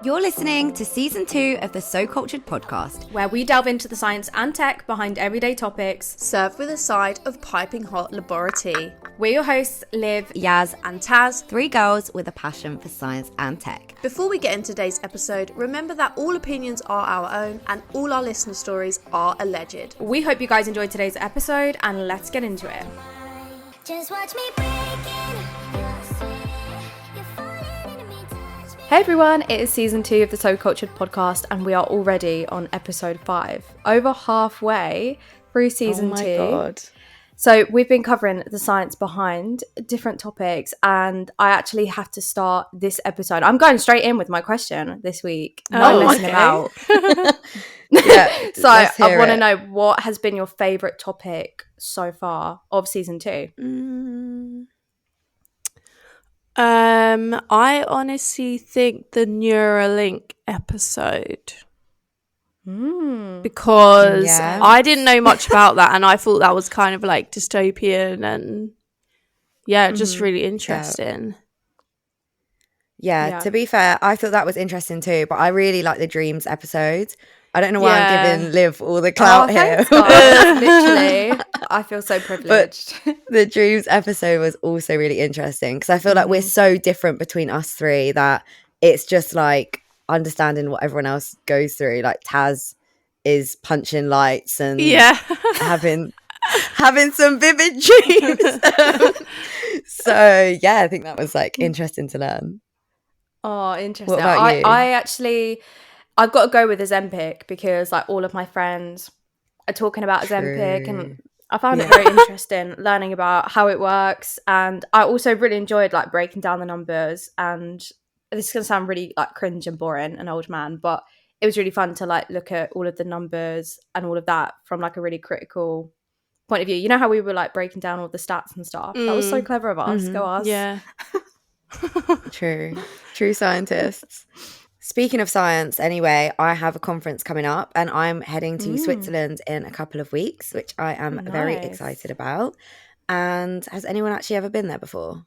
You're listening to Season 2 of the So Cultured podcast, where we delve into the science and tech behind everyday topics, served with a side of piping hot laboratory. We're your hosts, Liv, Yaz, and Taz, 3 girls with a passion for science and tech. Before we get into today's episode, remember that all opinions are our own and all our listener stories are alleged. We hope you guys enjoyed today's episode, and let's get into it. Just watch me breaking. Hey everyone, it is season 2 of the So Cultured podcast, and we are already on episode 5, over halfway through season 2. Oh my god. So we've been covering the science behind different topics, and I actually have to start this episode. I'm going straight in with my question this week. Not messing about. Yeah, so I want to know, what has been your favourite topic so far of season 2? I honestly think the Neuralink episode. Because I didn't know much about that, and I thought that was kind of like dystopian and just really interesting. Yeah, to be fair, I thought that was interesting too, but I really like the dreams episode. I don't know why I'm giving Liv all the clout here. Thanks, guys. Literally, I feel so privileged. But the dreams episode was also really interesting because I feel like we're so different between us three that it's just like understanding what everyone else goes through. Like Taz is punching lights and having some vivid dreams. So yeah, I think that was like interesting to learn. Oh, interesting. What about you? I've got to go with Ozempic because like all of my friends are talking about Ozempic, and I found it very interesting learning about how it works. And I also really enjoyed like breaking down the numbers, and this is going to sound really like cringe and boring, an old man, but it was really fun to like look at all of the numbers and all of that from like a really critical point of view. You know how we were like breaking down all the stats and stuff? That was so clever of us. Go us. Yeah. True scientists. Speaking of science, anyway, I have a conference coming up and I'm heading to Switzerland in a couple of weeks, which I am very excited about. And has anyone actually ever been there before?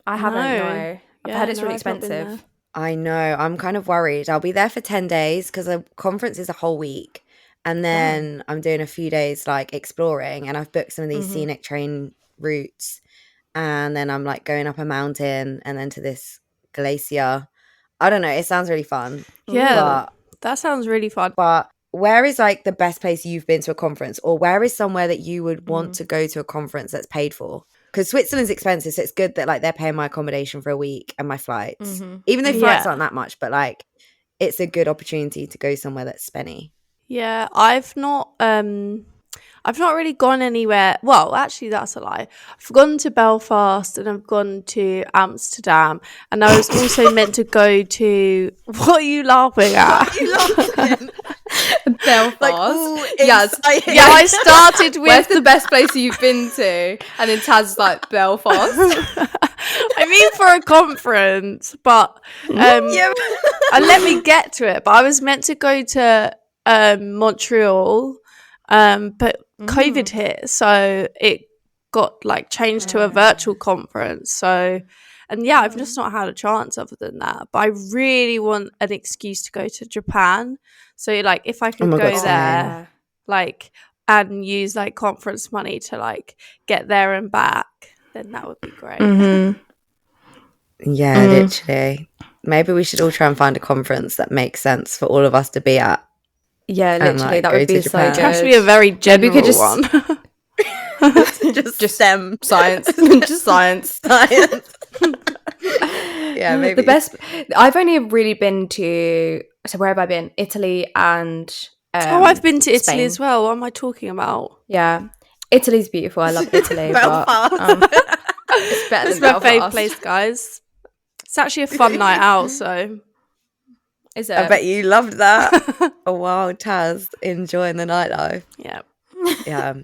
I haven't, no. I've heard it's really expensive. I know. I'm kind of worried. I'll be there for 10 days because the conference is a whole week. And then I'm doing a few days like exploring, and I've booked some of these scenic train routes. And then I'm like going up a mountain and then to this glacier. I don't know. It sounds really fun. Yeah, that sounds really fun. But where is like the best place you've been to a conference, or where is somewhere that you would want to go to a conference that's paid for? Because Switzerland's expensive, so it's good that like they're paying my accommodation for a week and my flights. Even though flights aren't that much, but like it's a good opportunity to go somewhere that's spenny. Yeah, I've not really gone anywhere. Well, actually, that's a lie. I've gone to Belfast and I've gone to Amsterdam, and I was also meant to go to. What are you laughing at? What are you laughing? Belfast. Like, I started with where's the best place you've been to, and then Taz's like Belfast. I mean, for a conference, but and let me get to it. But I was meant to go to Montreal. But COVID hit, so it got like changed to a virtual conference. So, and I've just not had a chance other than that. But I really want an excuse to go to Japan. So, like, if I could go there, like, and use like conference money to like get there and back, then that would be great. Yeah, literally. Maybe we should all try and find a conference that makes sense for all of us to be at. Yeah, literally, that would be so good. It has to be a very general one. just STEM science, just science. Yeah, maybe the best. I've only really been to. So where have I been? Italy and. I've been to Italy Spain as well. What am I talking about? Yeah, Italy's beautiful. I love Italy. Belfast. But, it's better It's than my Belfast. favourite place, guys. It's actually a fun night out, so. Is it? I bet you loved that. Oh wow, Taz enjoying the nightlife. Yeah. Yeah.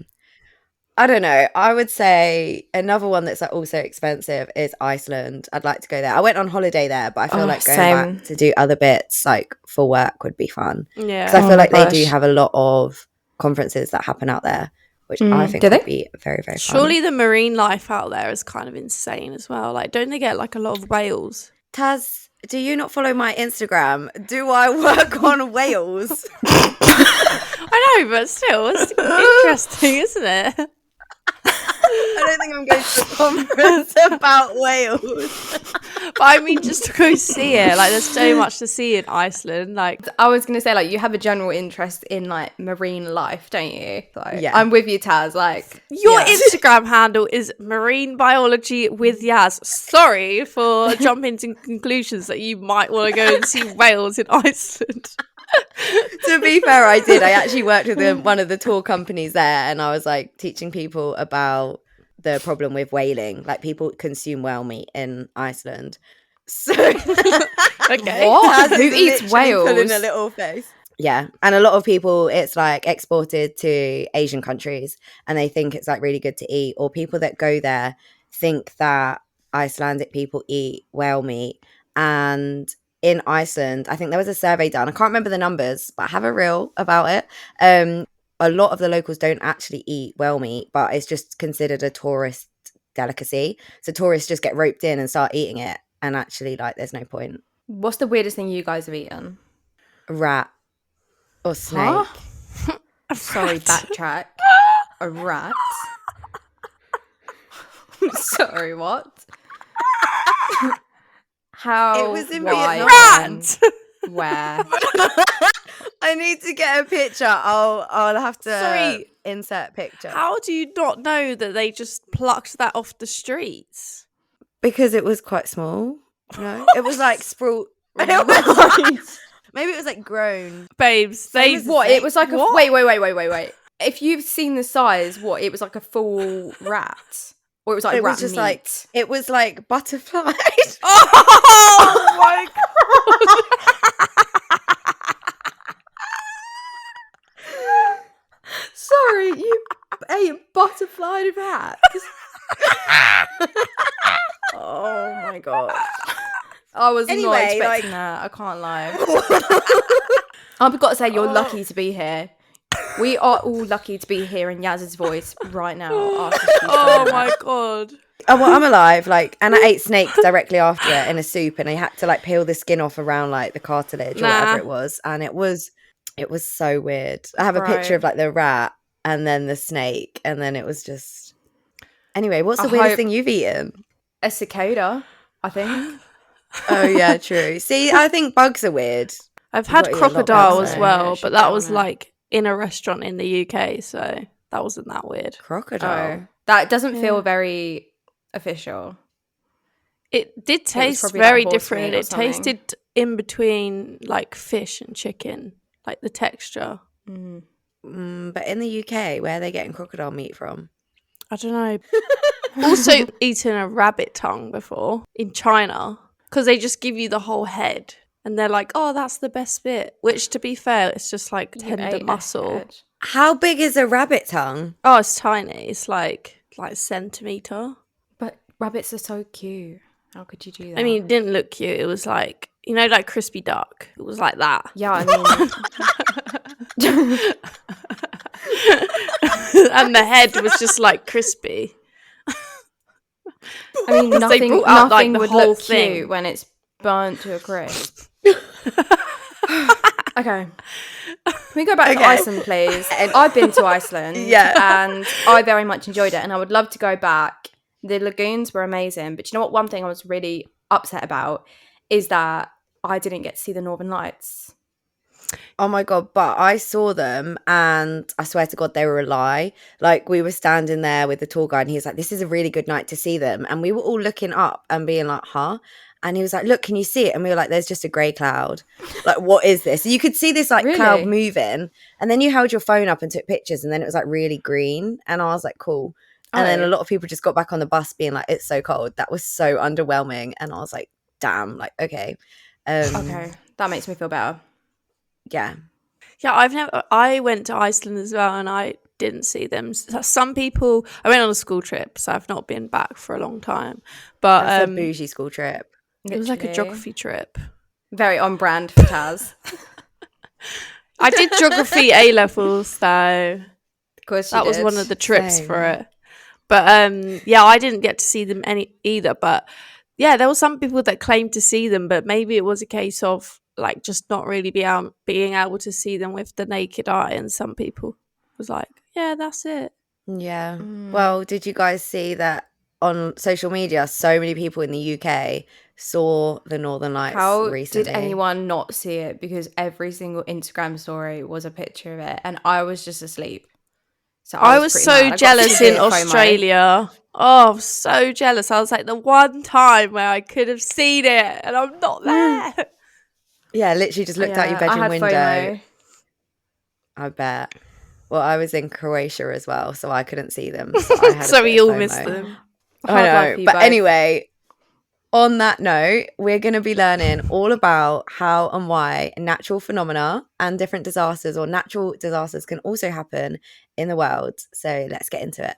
I don't know. I would say another one that's like also expensive is Iceland. I'd like to go there. I went on holiday there, but I feel like going back to do other bits like for work would be fun. Yeah. Because I feel like they do have a lot of conferences that happen out there, which I think would be very, very fun. Surely the marine life out there is kind of insane as well. Like, don't they get like a lot of whales? Taz, Do you not follow my Instagram? Do I work on whales? I know, but still, it's interesting, isn't it? I don't think I'm going to a conference about whales. But I mean, just to go see it. Like, there's so much to see in Iceland. Like, I was gonna say, like, you have a general interest in like marine life, don't you? Like, Yeah. I'm with you, Taz. Like, your Instagram handle is marine biology with Yaz. Sorry for jumping to conclusions that you might want to go and see whales in Iceland. To be fair, I did. I actually worked with one of the tour companies there, and I was like teaching people about the problem with whaling. Like, people consume whale meat in Iceland. So Okay. what? Taz Who is eats literally pulling whales? a little face. Yeah, and a lot of people, it's like exported to Asian countries, and they think it's like really good to eat. Or people that go there think that Icelandic people eat whale meat. And in Iceland, I think there was a survey done. I can't remember the numbers, but I have a reel about it. A lot of the locals don't actually eat whale meat, but it's just considered a tourist delicacy. So tourists just get roped in and start eating it, and actually, like, there's no point. What's the weirdest thing you guys have eaten? A rat or snake. Huh? Sorry, backtrack. A rat. Sorry, what? How? It was in why, Vietnam. when, Where? I need to get a picture. I'll have to Sorry. insert picture. How do you not know that they just plucked that off the streets? Because it was quite small. No, it was like sprawled. Maybe it was like grown. Babes, they was What? It was like a What? wait. If you've seen the size, what? It was like a full rat, or it was like It rat was just meat. like it was like butterflies. Oh my god. Sorry, you ate butterfly rat. Oh my god. I was not Anyway, expecting like- that. I can't lie. I've got to say, you're lucky to be here. We are all lucky to be hearing Yaz's voice right now. After she's Oh done my that. god. Oh, well, I'm alive. Like, and I ate snakes directly after it in a soup, and I had to like peel the skin off around like the cartilage or whatever Nah. it was, and it was so weird. I have a picture Right. of like the rat and then the snake, and then it was just. Anyway, what's the I weirdest hope- thing you've eaten? A cicada, I think. Oh yeah, true. See, I think bugs are weird. I've had got you a lot crocodile better. as well, Yeah, but she's that was down it. like in a restaurant in the UK, so that wasn't that weird. Crocodile. Oh, that doesn't feel Yeah. very official. It did taste probably like very horse different. meat or It tasted in between like fish and chicken, like the texture. But in the UK, where are they getting crocodile meat from? I don't know. Also eaten a rabbit tongue before in China because they just give you the whole head and they're like, oh, that's the best bit. Which, to be fair, it's just like You tender ate a muscle. head. How big is a rabbit tongue? Oh, it's tiny. It's like a centimeter. But rabbits are so cute. How could you do that? I mean, it didn't look cute. It was like, you know, like crispy duck. It was like that. yeah, I mean, And the head was just like crispy. they they brought out, like, nothing the would whole look thing. cute when it's burnt to a crisp. Okay. Can we go back to Okay. Iceland, please? I've been to Iceland, Yeah. and I very much enjoyed it, and I would love to go back. The lagoons were amazing, but you know what? One thing I was really upset about is that I didn't get to see the Northern Lights. Oh my god, but I saw them and I swear to god they were a lie. Like, we were standing there with the tour guide and he was like, this is a really good night to see them, and we were all looking up and being like, huh? And he was like, look, can you see it? And we were like, there's just a grey cloud. Like, what is this? So you could see this like cloud Really? moving, and then you held your phone up and took pictures, and then it was like really green, and I was like, cool. And then Oh. a lot of people just got back on the bus being like, it's so cold. That was so underwhelming. And I was like, damn, like, okay. Okay, that makes me feel better. Yeah. Yeah, I went to Iceland as well and I didn't see them. Some people, I went on a school trip, so I've not been back for a long time. But That's a bougie school trip. it was like a Literally. geography trip. Very on brand for Taz. I did geography A levels, so Of course, that was one of the trips Same. for it. But yeah, I didn't get to see them either. But yeah, there were some people that claimed to see them, but maybe it was a case of like just not really being able to see them with the naked eye, and some people was like, yeah, that's it. Yeah. Well, did you guys see that on social media? So many people in the UK saw the Northern Lights How recently. did anyone not see it? Because every single Instagram story was a picture of it, and I was just asleep. So I was pretty so mad. I got jealous severe in FOMO. Australia. Oh, so jealous. I was like, the one time where I could have seen it and I'm not there. Yeah, literally just looked out your bedroom I had window. FOMO. I bet. Well, I was in Croatia as well, so I couldn't see them. So, I had So we all FOMO. missed them. I Hard life know. for you But both. anyway, on that note, we're going to be learning all about how and why natural phenomena and different disasters or natural disasters can also happen in the world. So let's get into it.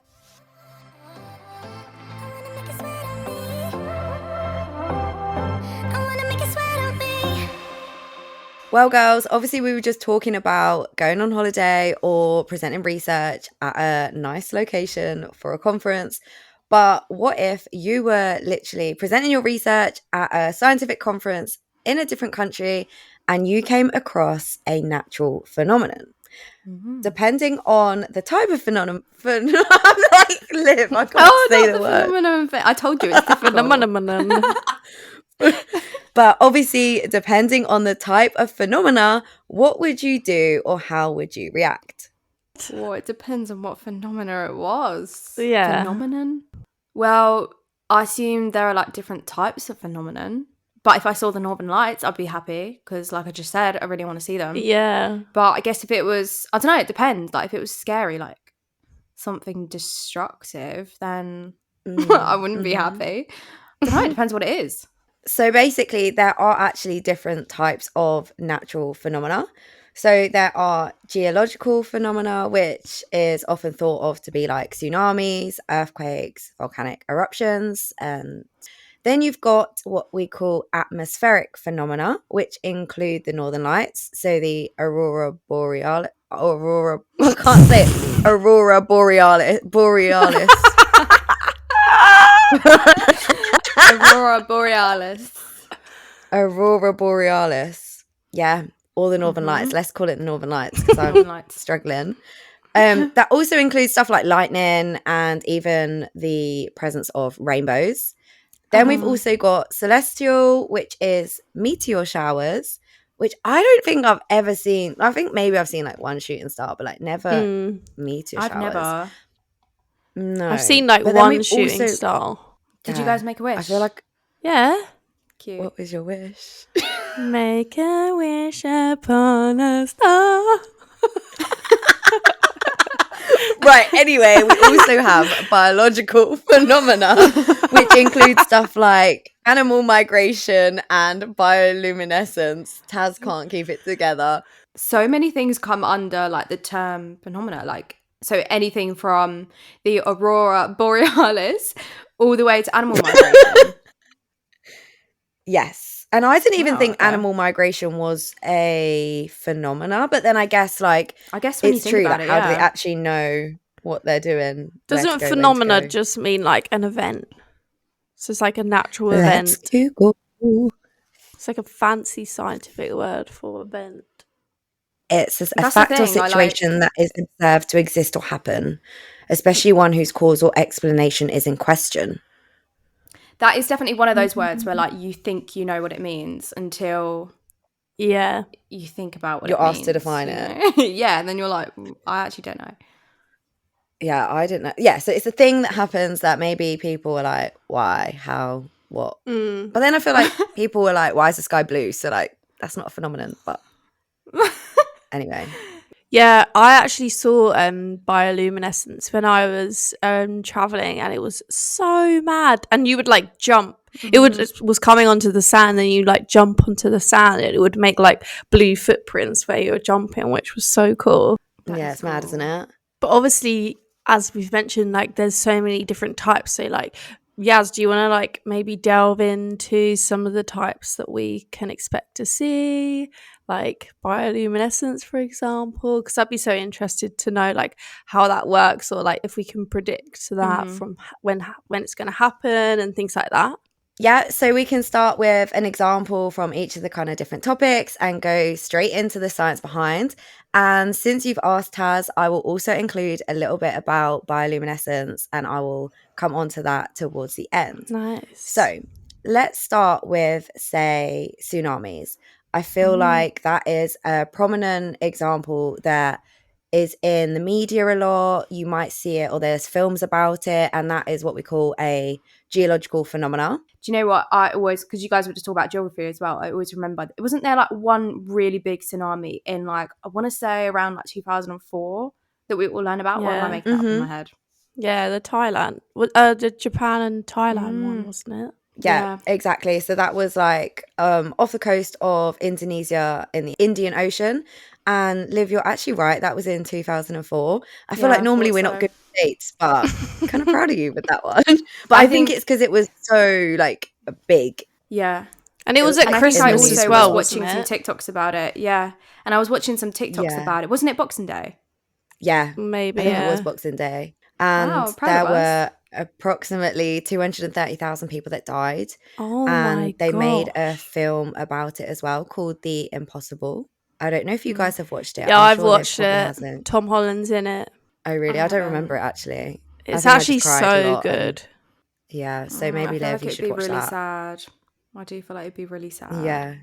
Well, girls, obviously we were just talking about going on holiday or presenting research at a nice location for a conference. But what if you were literally presenting your research at a scientific conference in a different country and you came across a natural phenomenon? Depending on the type of phenomenon, I'm like, Liv, I can't say the word. Phenomenon. I told you it's difficult. Phenomenon. But obviously, depending on the type of phenomena, what would you do or how would you react? Well, it depends on what phenomena it was. Yeah. Phenomenon? Well, I assume there are like different types of phenomenon. But if I saw the Northern Lights, I'd be happy because, like I just said, I really want to see them. Yeah. But I guess if it was, I don't know, it depends. Like if it was scary, like something destructive, then I wouldn't be happy. I don't know, it depends what it is. So basically, there are actually different types of natural phenomena. So there are geological phenomena, which is often thought of to be like tsunamis, earthquakes, volcanic eruptions, and then you've got what we call atmospheric phenomena, which include the Northern Lights, so the aurora borealis. I can't say it. Aurora borealis. Aurora borealis. Aurora borealis. Yeah, all the Northern Lights. Let's call it the Northern Lights because I'm struggling. That also includes stuff like lightning and even the presence of rainbows. Then we've also got celestial, which is meteor showers, which I don't think I've ever seen. I think maybe I've seen like one shooting star, but like never meteor showers. I've never. No. I've seen like one shooting star. Did you guys make a wish? I feel like... Yeah. Cute. What was your wish? Make a wish upon a star. Right, anyway, we also have biological phenomena, which includes stuff like animal migration and bioluminescence. Taz can't keep it together. So many things come under like the term phenomena, like so anything from the aurora borealis all the way to animal migration. Yes. And I didn't even think animal migration was a phenomena, but then I guess when it's you think true. About how do they actually know what they're doing? Doesn't phenomena just mean like an event? So it's like a natural event. Google. It's like a fancy scientific word for event. It's a fact or situation that is observed to exist or happen, especially one whose cause or explanation is in question. That is definitely one of those words where like you think you know what it means until you think about what you're it means. You're asked to define it. Yeah, and then you're like, I actually don't know. Yeah, I didn't know. Yeah, so it's a thing that happens that maybe people are like, why, how, what? But then I feel like people were like, why is the sky blue? So like, that's not a phenomenon, but anyway. Yeah, I actually saw bioluminescence when I was traveling, and it was so mad. And you would like jump. It was coming onto the sand, and you like jump onto the sand, and it would make like blue footprints where you were jumping, which was so cool. Yeah, it's mad, isn't it? But obviously, as we've mentioned, like there's so many different types. So like, Yaz, do you want to like maybe delve into some of the types that we can expect to see? Like bioluminescence, for example, because I'd be so interested to know like how that works, or like if we can predict that from when it's going to happen and things like that. Yeah, so we can start with an example from each of the kind of different topics and go straight into the science behind. And since you've asked, Taz, I will also include a little bit about bioluminescence, and I will come on to that towards the end. Nice. So let's start with, say, tsunamis. I feel like that is a prominent example that is in the media a lot. You might see it, or there's films about it, and that is what we call a geological phenomena. Do you know what I always, because you guys were just talking about geography as well, I always remember, wasn't there like one really big tsunami in like, I want to say around like 2004 that we all learn about? Or am I making that up in my head? Yeah, the Thailand, the Japan and Thailand one, wasn't it? Yeah, exactly. So that was like off the coast of Indonesia in the Indian Ocean. And Liv, you're actually right. That was in 2004. I feel like normally we're not good at dates, but kind of proud of you with that one. But I think it's because it was so like big. Yeah. And it was at Christmas as well, was watching wasn't some it? TikToks about it. Yeah. And I was watching some TikToks about it. Wasn't it Boxing Day? Yeah. Maybe, I think it was Boxing Day. And there were approximately 230,000 people that died. Oh and my they gosh. made a film about it as well called The Impossible. I don't know if you guys have watched it. Yeah, I'm I've sure Liv watched probably it. hasn't. Tom Holland's in it. Oh, really? I don't remember it, actually. It's I think actually I just cried a so lot good. yeah, so maybe I feel Liv, like you it'd should be watch really that. sad. I do feel like it'd be really sad. Yeah.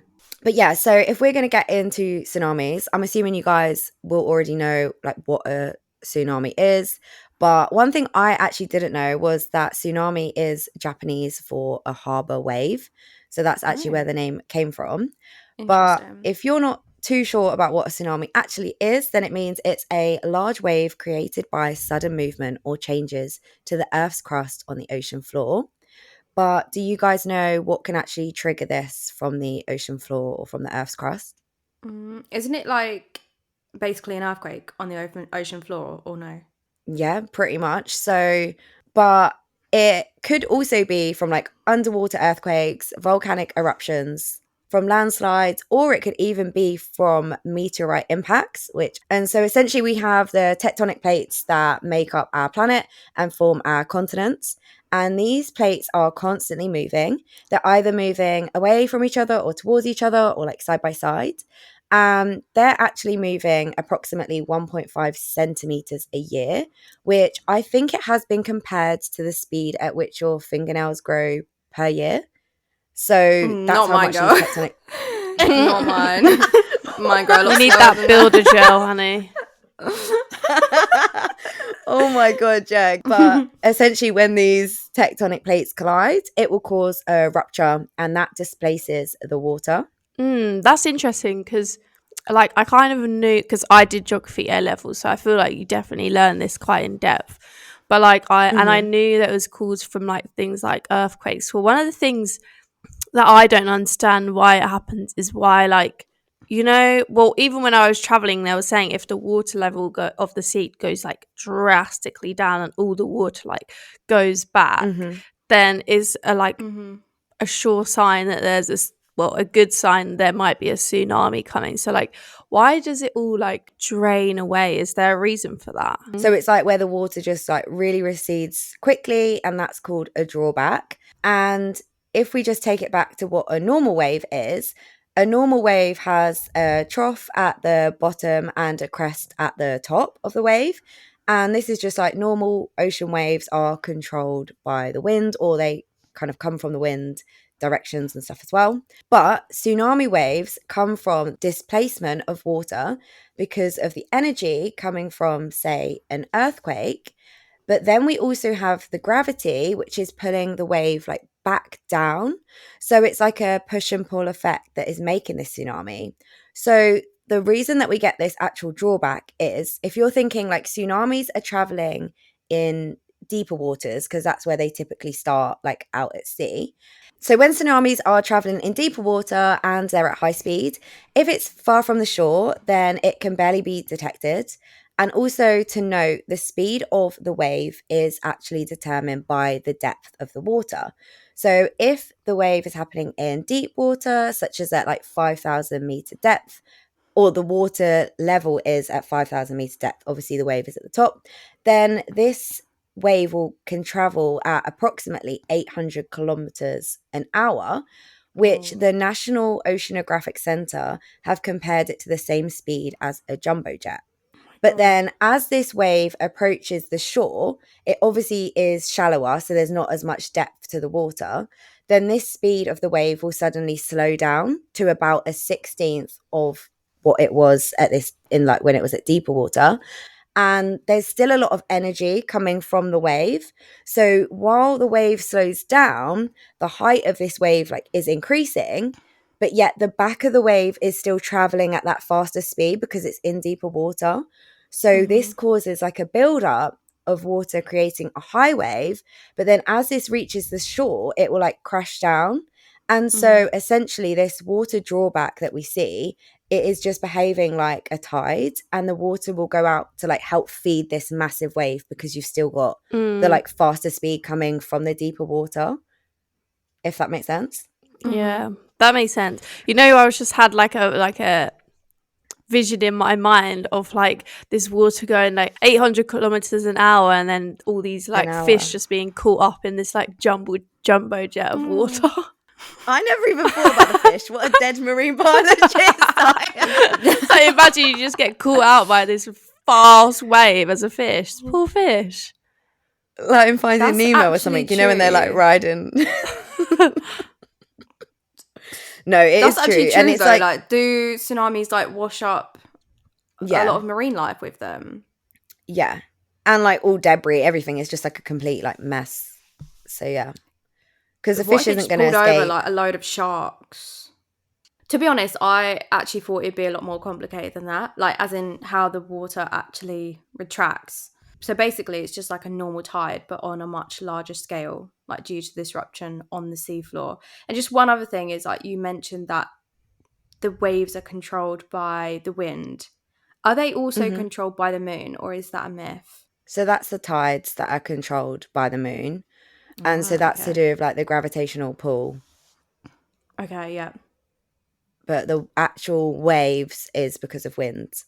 But yeah, so if we're going to get into tsunamis, I'm assuming you guys will already know like what a tsunami is. But one thing I actually didn't know was that tsunami is Japanese for a harbor wave. So that's actually where the name came from. But if you're not too sure about what a tsunami actually is, then it means it's a large wave created by sudden movement or changes to the Earth's crust on the ocean floor. But do you guys know what can actually trigger this from the ocean floor or from the Earth's crust? Isn't it like basically an earthquake on the ocean floor, or no? Yeah, pretty much. So, but it could also be from like underwater earthquakes, volcanic eruptions, from landslides, or it could even be from meteorite impacts, and so essentially we have the tectonic plates that make up our planet and form our continents. And these plates are constantly moving. They're either moving away from each other or towards each other or like side by side. They're actually moving approximately 1.5 centimeters a year, which I think it has been compared to the speed at which your fingernails grow per year. So that's how much these tectonic. Not mine. Mine grow a lot. You need that builder gel, honey. Oh my god, Jag. But essentially when these tectonic plates collide, it will cause a rupture, and that displaces the water. That's interesting because like I kind of knew, because I did geography A level, so I feel like you definitely learn this quite in depth. But like I knew that it was caused from like things like earthquakes. Well, one of the things that I don't understand why it happens is why, like, you know, well, even when I was traveling, they were saying if the water level of the sea goes like drastically down and all the water like goes back, then is a sure sign that there's a good sign there might be a tsunami coming. So like, why does it all like drain away? Is there a reason for that? So it's like where the water just like really recedes quickly, and that's called a drawback. And if we just take it back to what a normal wave is, a normal wave has a trough at the bottom and a crest at the top of the wave. And this is just like normal ocean waves are controlled by the wind, or they kind of come from the wind directions and stuff as well. But tsunami waves come from displacement of water because of the energy coming from, say, an earthquake. But then we also have the gravity, which is pulling the wave like back down. So it's like a push and pull effect that is making this tsunami. So the reason that we get this actual drawback is, if you're thinking like tsunamis are traveling in deeper waters, because that's where they typically start, like out at sea. So when tsunamis are traveling in deeper water and they're at high speed, if it's far from the shore, then it can barely be detected. And also to note, the speed of the wave is actually determined by the depth of the water. So if the wave is happening in deep water, such as at like 5,000 meter depth, or the water level is at 5,000 meter depth, obviously the wave is at the top, then this wave can travel at approximately 800 kilometers an hour, which the National Oceanographic Center have compared it to the same speed as a jumbo jet. But then as this wave approaches the shore, it obviously is shallower, so there's not as much depth to the water. Then this speed of the wave will suddenly slow down to about a 16th of what it was when it was at deeper water. And there's still a lot of energy coming from the wave. So while the wave slows down, the height of this wave is increasing, but yet the back of the wave is still traveling at that faster speed because it's in deeper water. So this causes a buildup of water, creating a high wave. But then as this reaches the shore, it will crash down. And so essentially this water drawback that we see, it is just behaving like a tide, and the water will go out to help feed this massive wave because you've still got the faster speed coming from the deeper water, if that makes sense. Yeah, that makes sense. I was just had a vision in my mind of this water going 800 kilometers an hour, and then all these fish just being caught up in this jumbo jet of water. I never even thought about the fish. What a dead marine biologist I am. So imagine you just get caught out by this fast wave as a fish. Poor fish. Like in Finding Nemo or something, when they're riding. No, it's actually true. true. And it's though, do tsunamis wash up a lot of marine life with them? Yeah. And all debris, everything is just a complete mess. So yeah. Because the fish isn't going to escape. Over a load of sharks. To be honest, I actually thought it'd be a lot more complicated than that. As in how the water actually retracts. So basically, it's just a normal tide, but on a much larger scale, due to disruption on the seafloor. And just one other thing is, you mentioned that the waves are controlled by the wind. Are they also controlled by the moon, or is that a myth? So that's the tides that are controlled by the moon. And so that's to do with the gravitational pull. Okay, yeah. But the actual waves is because of winds.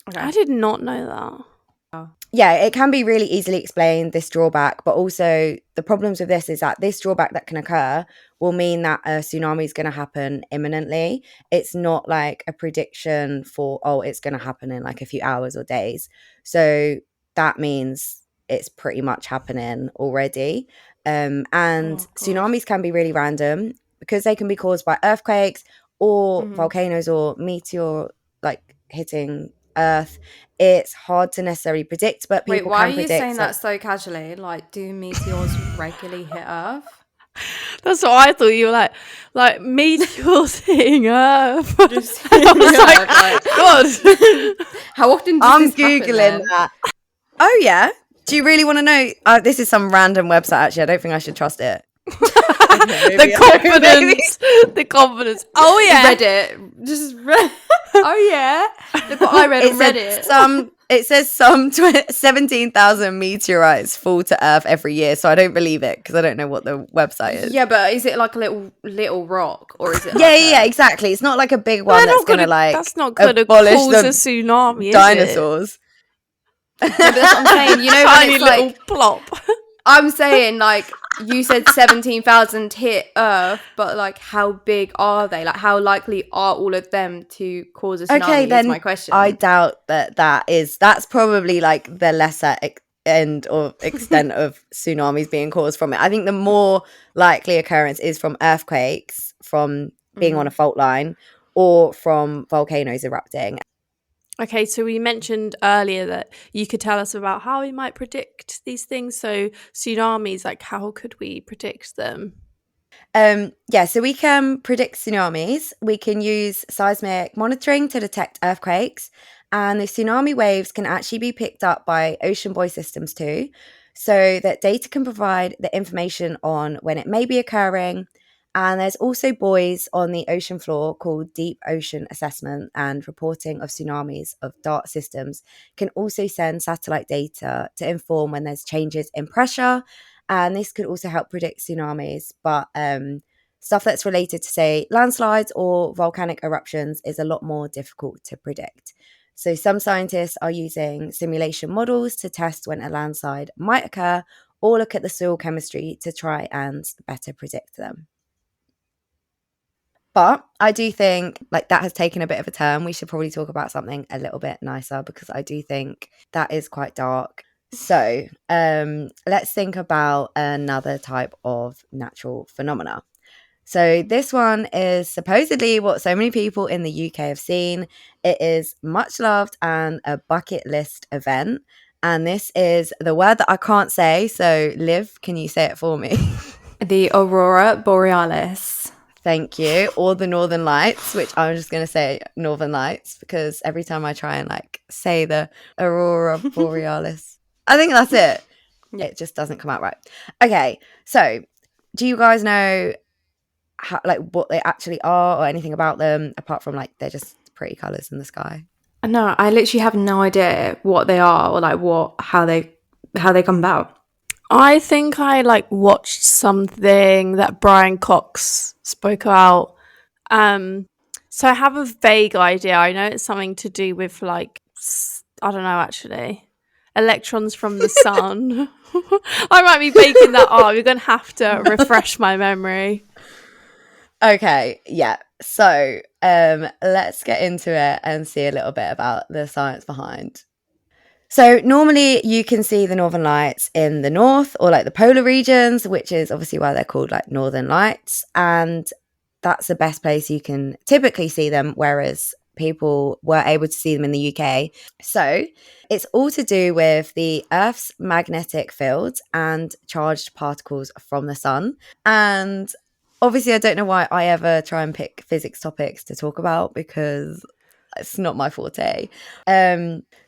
Okay. I did not know that. Yeah, it can be really easily explained, this drawback, but also the problems with this is that this drawback that can occur will mean that a tsunami is going to happen imminently. It's not a prediction for, it's going to happen in a few hours or days. So that means it's pretty much happening already. And tsunamis can be really random because they can be caused by earthquakes or volcanoes or meteor hitting Earth. It's hard to necessarily predict, but people why can predict. Why are you saying that so casually? Do meteors regularly hit Earth? That's what I thought. You were like meteors hitting Earth. Just I was God. How often does I'm this Googling that. Oh yeah. Do you really want to know? This is some random website, actually. I don't think I should trust it. The confidence. Oh yeah. Reddit. Just read. Oh yeah. Look what I read on Reddit. It says some 17,000 meteorites fall to Earth every year. So I don't believe it because I don't know what the website is. Yeah, but is it a little rock, or is it? Yeah, exactly. It's not a big one that's gonna that's not gonna abolish cause a tsunami. Dinosaurs. Yeah, but that's what I'm saying. When tiny it's little plop. I'm saying you said 17,000 hit Earth, but how big are they? How likely are all of them to cause a tsunami? Okay, then is my question. I doubt that's probably the lesser end or extent of tsunamis being caused from it. I think the more likely occurrence is from earthquakes, from being on a fault line, or from volcanoes erupting. Okay, so we mentioned earlier that you could tell us about how we might predict these things. So tsunamis, how could we predict them? So we can predict tsunamis. We can use seismic monitoring to detect earthquakes. And the tsunami waves can actually be picked up by ocean buoy systems too. So that data can provide the information on when it may be occurring. And there's also buoys on the ocean floor called deep ocean assessment and reporting of tsunamis of DART systems can also send satellite data to inform when there's changes in pressure. And this could also help predict tsunamis. But stuff that's related to, say, landslides or volcanic eruptions is a lot more difficult to predict. So some scientists are using simulation models to test when a landslide might occur, or look at the soil chemistry to try and better predict them. But I do think like that has taken a bit of a turn. We should probably talk about something a little bit nicer, because I do think that is quite dark. So let's think about another type of natural phenomena. So this one is supposedly what so many people in the UK have seen. It is much loved and a bucket list event. And this is the word that I can't say. So Liv, can you say it for me? The Aurora Borealis. Thank you. Or the Northern Lights, which I'm just going to say Northern Lights, because every time I try and like say the Aurora Borealis, I think that's it. Yeah. It just doesn't come out right. Okay. So do you guys know how, like what they actually are or anything about them, apart from like they're just pretty colours in the sky? No, I literally have no idea what they are or like how they come about. I think I like watched something that Brian Cox spoke about. So I have a vague idea. I know it's something to do with like, I don't know actually, electrons from the sun. I might be making that up. You're going to have to refresh my memory. Okay, yeah. So let's get into it and see a little bit about the science behind. So normally you can see the Northern Lights in the north or like the polar regions, which is obviously why they're called like Northern Lights. And that's the best place you can typically see them, whereas people were able to see them in the UK. So it's all to do with the Earth's magnetic field and charged particles from the sun. And obviously I don't know why I ever try and pick physics topics to talk about, because it's not my forte.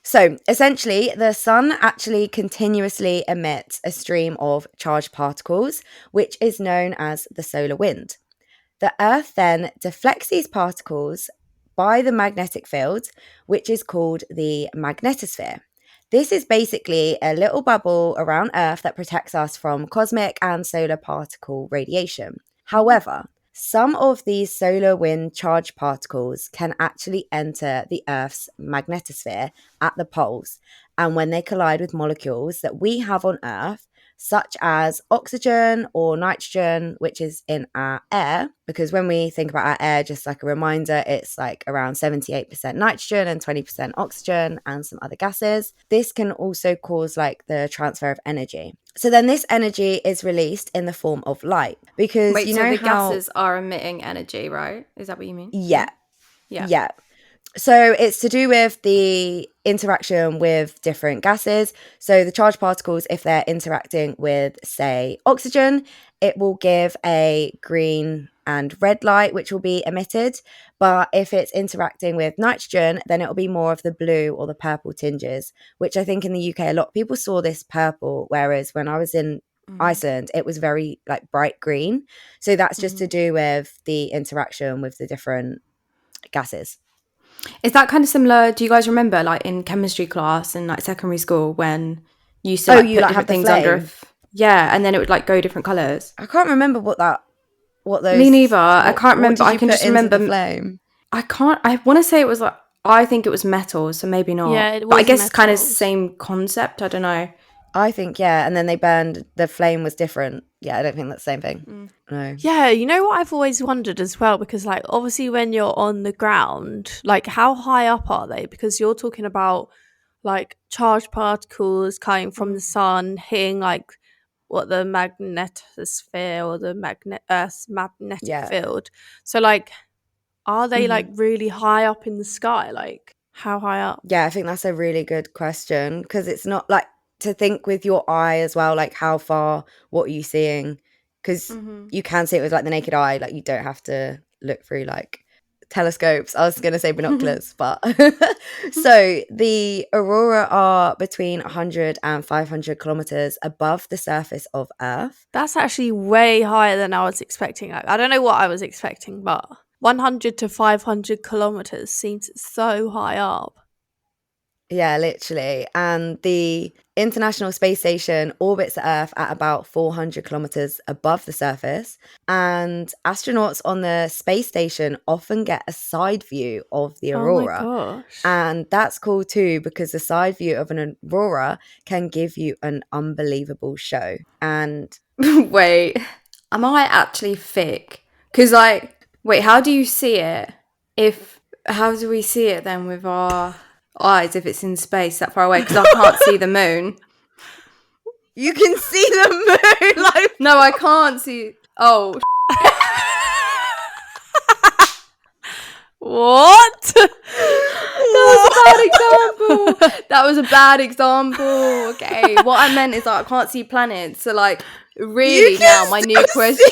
So essentially, the sun actually continuously emits a stream of charged particles, which is known as the solar wind. The Earth then deflects these particles by the magnetic field, which is called the magnetosphere. This is basically a little bubble around Earth that protects us from cosmic and solar particle radiation. However, some of these solar wind charged particles can actually enter the Earth's magnetosphere at the poles, and when they collide with molecules that we have on Earth, such as oxygen or nitrogen, which is in our air, because when we think about our air, just like a reminder, it's like around 78% nitrogen and 20% oxygen and some other gases. This can also cause like the transfer of energy. So then this energy is released in the form of light, because Wait, you so know the how gases are emitting energy, right? Is that what you mean? Yeah. Yeah. So it's to do with the interaction with different gases. So the charged particles, if they're interacting with, say, oxygen, it will give a green and red light, which will be emitted. But if it's interacting with nitrogen, then it will be more of the blue or the purple tinges, which I think in the UK, a lot of people saw this purple, whereas when I was in Iceland, it was very like bright green. So that's just to do with the interaction with the different gases. Is that kind of similar? Do you guys remember, like in chemistry class in like secondary school, when you used to put different things under? Yeah, and then it would like go different colors. I can't remember what those. Me neither. I can't remember. I can just remember the flame. I want to say it was like, I think it was metal, so maybe not. Yeah, it was. But I guess metals. kind of same concept. I don't know. I think and then they burned. The flame was different. Yeah, I don't think that's the same thing. No. Yeah, you know what I've always wondered as well, because like obviously when you're on the ground, like how high up are they? Because you're talking about like charged particles coming from the sun, hitting like what the magnetosphere or the Earth's magnetic field. So like, are they like really high up in the sky? Like how high up? Yeah, I think that's a really good question, because it's not like to think with your eye as well, like how far, what are you seeing? Because you can see it with like the naked eye, like you don't have to look through like telescopes. I was going to say binoculars, but so the aurora are between 100 and 500 kilometers above the surface of Earth. That's actually way higher than I was expecting. Like, I don't know what I was expecting, but 100 to 500 kilometers seems so high up. Yeah, literally. And the International Space Station orbits the Earth at about 400 kilometers above the surface. And astronauts on the space station often get a side view of the Oh my aurora. gosh. And that's cool too, because the side view of an aurora can give you an unbelievable show. And Wait, am I actually thick? Because, like, wait, how do you see it? How do we see it then with our eyes if it's in space that far away? Because I can't see the moon. you can see the moon. Like, No, I can't see. Oh, What? that was a bad example. Okay, what I meant is that I can't see planets. So, like, really, now my new question.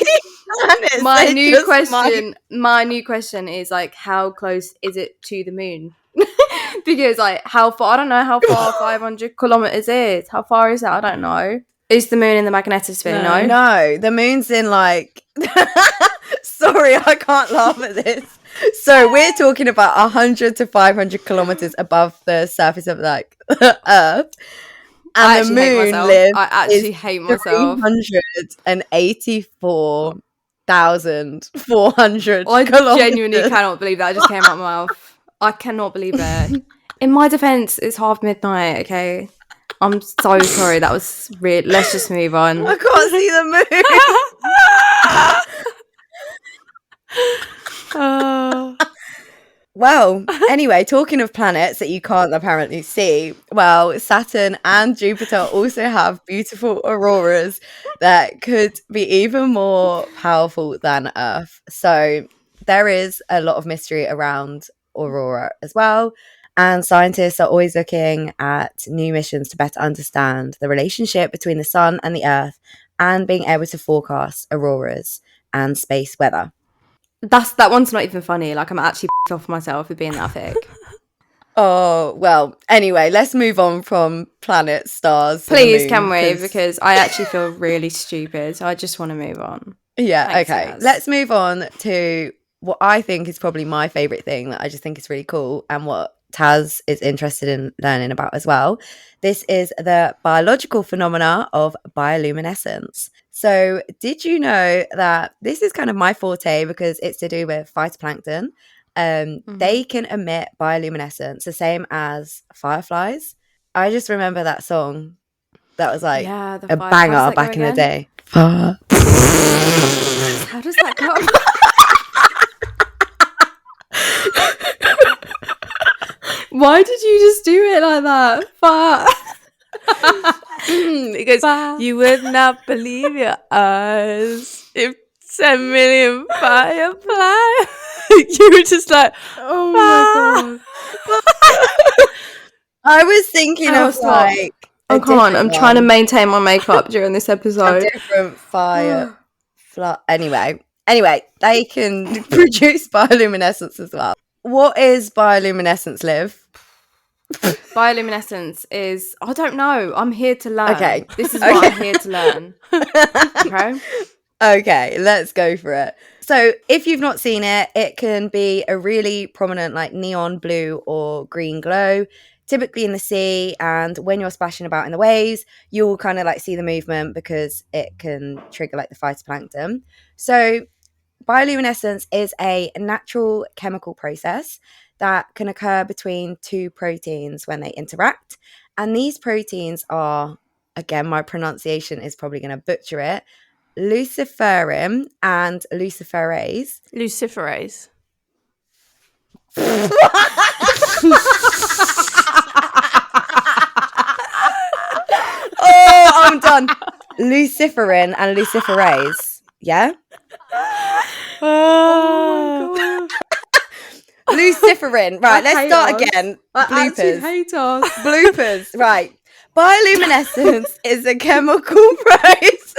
My new question is, like, how close is it to the moon? Because, like, how far? I don't know how far 500 kilometers is. How far is that? I don't know. Is the moon in the magnetosphere? No. No, the moon's in like. Sorry, I can't laugh at this. So we're talking about 100 to 500 kilometers above the surface of like Earth, and the moon lives. I actually hate myself. 384,400. I genuinely cannot believe that just came out of my mouth. I cannot believe it. In my defense, it's half midnight. Okay, I'm so sorry. That was weird. Let's just move on. I can't see the moon. Well, anyway, talking of planets that you can't apparently see, well, Saturn and Jupiter also have beautiful auroras that could be even more powerful than Earth. So there is a lot of mystery around aurora as well. And scientists are always looking at new missions to better understand the relationship between the sun and the Earth and being able to forecast auroras and space weather. That one's not even funny. Like, I'm actually off myself for being that thick. Oh, well, anyway, let's move on from planets, stars. Please, can we? Because I actually feel really stupid. So I just want to move on. Yeah, Thanks, okay. Yaz. Let's move on to what I think is probably my favourite thing that I just think is really cool and what Taz is interested in learning about as well. This is the biological phenomena of bioluminescence. So did you know that this is kind of my forte because it's to do with phytoplankton? They can emit bioluminescence the same as fireflies. I just remember that song. That was like a banger back in the day. How does that go? Why did you just do it like that? It goes, you would not believe your eyes if 10 million fireflies. You were just like, Oh my god. I was thinking of like I can't. I'm trying to maintain my makeup during this a episode. different Anyway, they can produce bioluminescence as well. What is bioluminescence, Liv? Bioluminescence is, I don't know. I'm here to learn. Okay. This is what I'm here to learn. Okay. Okay, let's go for it. So if you've not seen it, it can be a really prominent like neon blue or green glow, typically in the sea. And when you're splashing about in the waves, you'll kind of like see the movement because it can trigger like the phytoplankton. So bioluminescence is a natural chemical process that can occur between two proteins when they interact. And these proteins are, again, my pronunciation is probably going to butcher it, luciferin and luciferase. Luciferase. Oh, I'm done. Luciferin and luciferase. Yeah? Oh my god. Luciferin. Right, let's start again. I actually hate us. Bloopers. Right. Bioluminescence is a chemical process.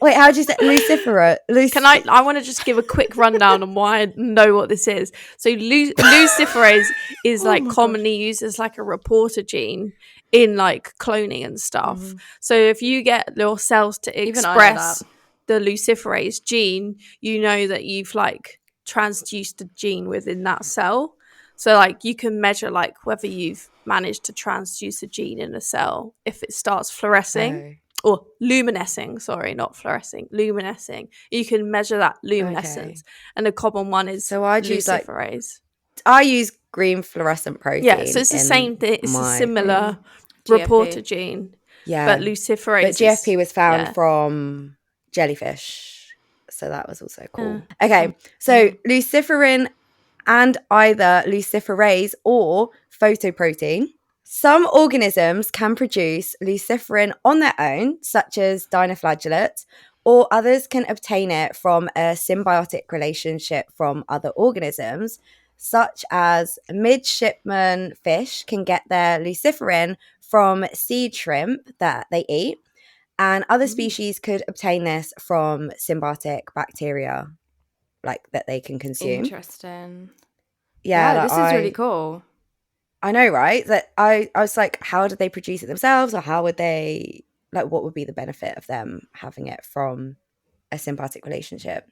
Wait, how do you say Luciferin? Can I want to just give a quick rundown on why I know what this is. So luciferase is like commonly used as like a reporter gene in like cloning and stuff. So if you get your cells to express the luciferase gene, you know that you've like transduced a gene within that cell. So like you can measure like whether you've managed to transduce a gene in a cell if it starts fluorescing or luminescing, sorry, not fluorescing, luminescing. You can measure that luminescence. And the common one is luciferase. I use green fluorescent protein. Yeah, so it's the same thing. It's a similar reporter gene. Yeah. But luciferase. But GFP was found from jellyfish. So that was also cool. Okay, so luciferin and either luciferase or photoprotein. Some organisms can produce luciferin on their own, such as dinoflagellates, or others can obtain it from a symbiotic relationship from other organisms, such as midshipman fish can get their luciferin from seed shrimp that they eat, and other species could obtain this from symbiotic bacteria like that they can consume. Interesting. Yeah, this is really cool. I know, right? That I was like, how did they produce it themselves, or how would they, like, what would be the benefit of them having it from a symbiotic relationship?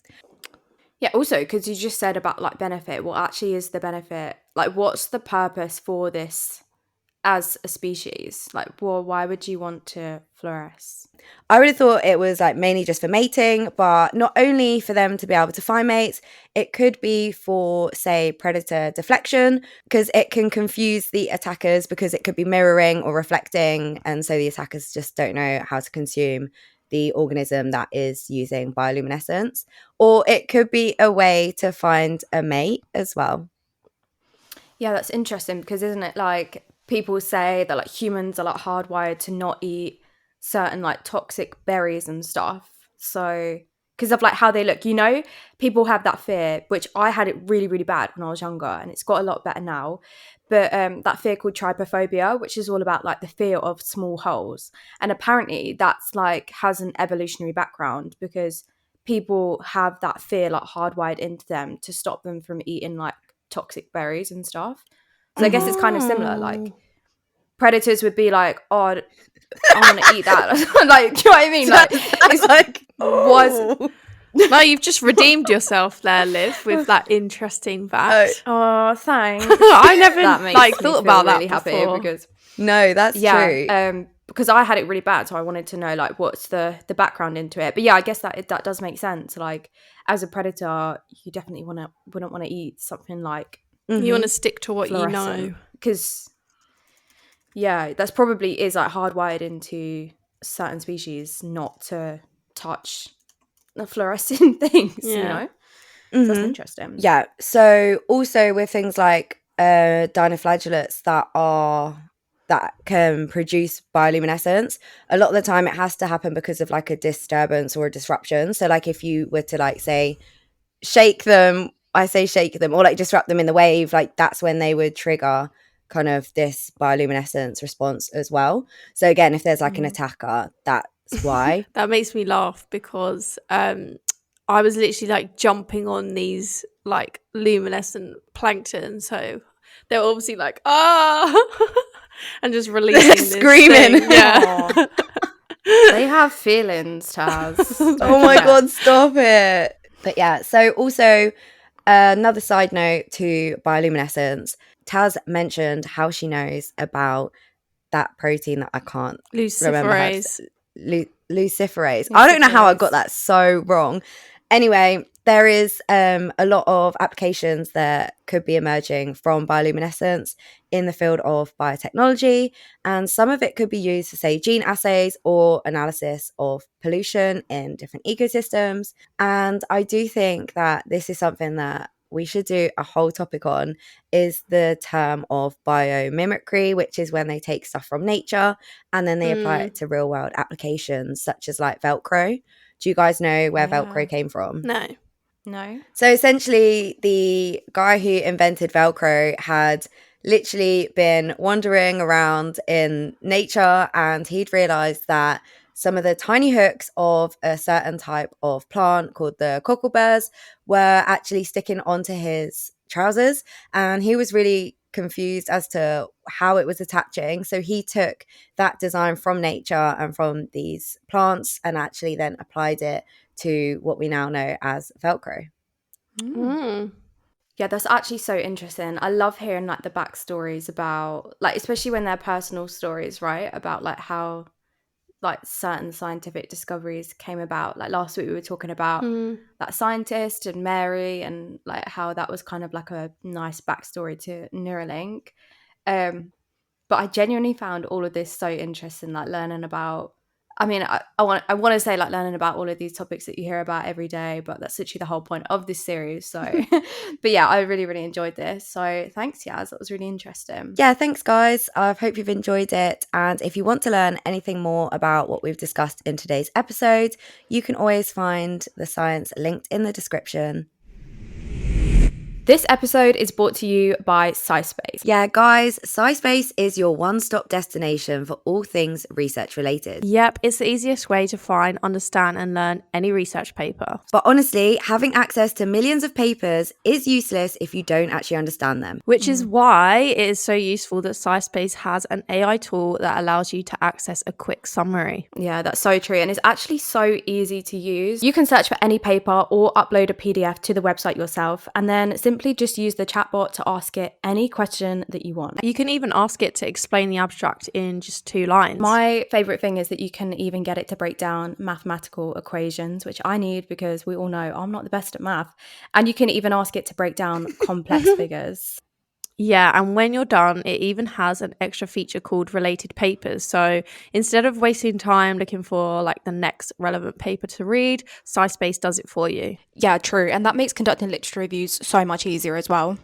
Yeah, also, because you just said about like benefit, what actually is the benefit? Like, what's the purpose for this as a species? Like, well, why would you want to fluoresce? I would have thought it was like mainly just for mating, but not only for them to be able to find mates, it could be for, say, predator deflection, because it can confuse the attackers because it could be mirroring or reflecting, and so the attackers just don't know how to consume the organism that is using bioluminescence. Or it could be a way to find a mate as well. Yeah, that's interesting, because isn't it like people say that like humans are like hardwired to not eat certain like toxic berries and stuff, so because of like how they look, you know, people have that fear, which I had it really, really bad when I was younger, and it's got a lot better now, but that fear called trypophobia, which is all about like the fear of small holes, and apparently that's like has an evolutionary background, because people have that fear like hardwired into them to stop them from eating like toxic berries and stuff. So I guess it's kind of similar, like predators would be like, oh, I want to eat that. Like, do you know what I mean? Like, it's like, was. No, you've just redeemed yourself there, Liv, with that interesting fact. Oh, thanks. I never like thought about that before. Because no, that's true. Because I had it really bad, so I wanted to know like what's the background into it. But yeah, I guess that does make sense. Like, as a predator, you definitely wouldn't want to eat something like you want to stick to what you know, because. Yeah, that's probably is like hardwired into certain species not to touch the fluorescent things, you know? So that's interesting. Yeah, so also with things like dinoflagellates that can produce bioluminescence, a lot of the time it has to happen because of like a disturbance or a disruption. So like if you were to like say shake them or like disrupt them in the wave, like that's when they would trigger kind of this bioluminescence response as well. So again, if there's like an attacker, that's why. That makes me laugh because I was literally like jumping on these like luminescent plankton, so they're obviously like and just releasing this screaming thing. Yeah. They have feelings, Taz. Oh my god, stop it. But yeah, so also another side note to bioluminescence, Taz mentioned how she knows about that protein that I can't luciferase. Luciferase. I don't know how I got that so wrong. Anyway, there is a lot of applications that could be emerging from bioluminescence in the field of biotechnology, and some of it could be used for, say, gene assays or analysis of pollution in different ecosystems. And I do think that this is something that we should do a whole topic on, is the term of biomimicry, which is when they take stuff from nature and then they apply it to real world applications, such as like Velcro. Do you guys know where Velcro came from? No. So essentially, the guy who invented Velcro had literally been wandering around in nature, and he'd realized that some of the tiny hooks of a certain type of plant called the cockleburs were actually sticking onto his trousers, and he was really confused as to how it was attaching. So he took that design from nature and from these plants and actually then applied it to what we now know as Velcro. Yeah, that's actually so interesting. I love hearing like the backstories about like, especially when they're personal stories, right? About like how like certain scientific discoveries came about. Like last week we were talking about that scientist and Mary, and like how that was kind of like a nice backstory to Neuralink. But I genuinely found all of this so interesting, like learning about, I mean, I want to say like learning about all of these topics that you hear about every day, but that's literally the whole point of this series. So, but yeah, I really, really enjoyed this. So thanks, Yaz. That was really interesting. Yeah, thanks, guys. I hope you've enjoyed it. And if you want to learn anything more about what we've discussed in today's episode, you can always find the science linked in the description. This episode is brought to you by SciSpace. Yeah, guys, SciSpace is your one-stop destination for all things research related. Yep, it's the easiest way to find, understand, and learn any research paper. But honestly, having access to millions of papers is useless if you don't actually understand them. Which is why it is so useful that SciSpace has an AI tool that allows you to access a quick summary. Yeah, that's so true. And it's actually so easy to use. You can search for any paper or upload a PDF to the website yourself, and then simply just use the chatbot to ask it any question that you want. You can even ask it to explain the abstract in just 2 lines. My favourite thing is that you can even get it to break down mathematical equations, which I need because we all know I'm not the best at math. And you can even ask it to break down complex figures. Yeah, and when you're done, it even has an extra feature called related papers. So instead of wasting time looking for like the next relevant paper to read, SciSpace does it for you. Yeah, true. And that makes conducting literature reviews so much easier as well.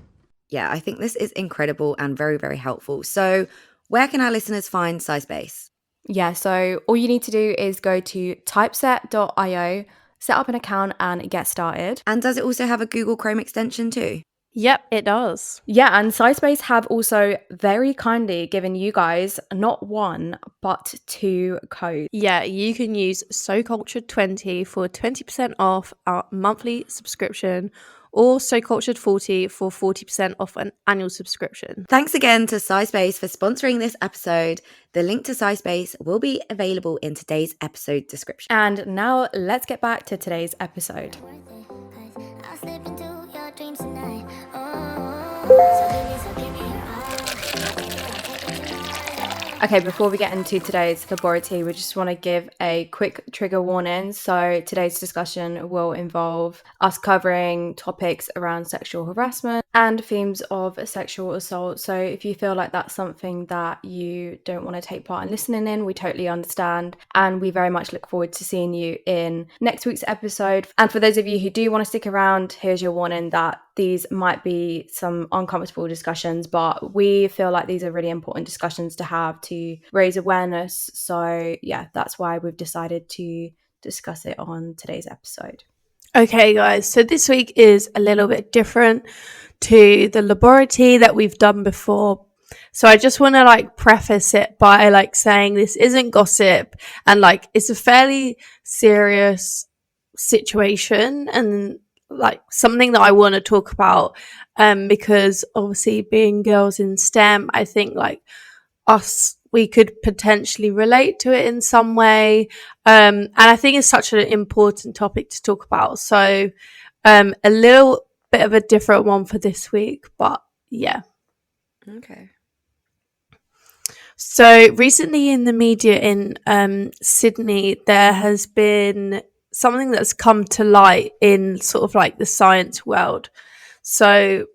Yeah, I think this is incredible and very, very helpful. So where can our listeners find SciSpace? Yeah, so all you need to do is go to typeset.io, set up an account and get started. And does it also have a Google Chrome extension too? Yep, it does. Yeah, and SciSpace have also very kindly given you guys not 1, but 2 codes. Yeah, you can use socultured20 for 20% off our monthly subscription, or socultured40 for 40% off an annual subscription. Thanks again to SciSpace for sponsoring this episode. The link to SciSpace will be available in today's episode description. And now let's get back to today's episode. I'll slip into your dreams tonight. So give me your Okay, before we get into today's laboratory, we just want to give a quick trigger warning. So today's discussion will involve us covering topics around sexual harassment and themes of sexual assault. So if you feel like that's something that you don't want to take part in listening in, we totally understand. And we very much look forward to seeing you in next week's episode. And for those of you who do want to stick around, here's your warning that these might be some uncomfortable discussions, but we feel like these are really important discussions to have to raise awareness. So yeah, that's why we've decided to discuss it on today's episode. Okay, guys, so this week is a little bit different to the laboratory that we've done before. So I just want to like preface it by like saying this isn't gossip, and like it's a fairly serious situation and like something that I want to talk about, because obviously being girls in STEM, I think like we could potentially relate to it in some way, and I think it's such an important topic to talk about. So a little bit of a different one for this week, but yeah. Okay. So recently in the media in Sydney, there has been something that's come to light in sort of like the science world. So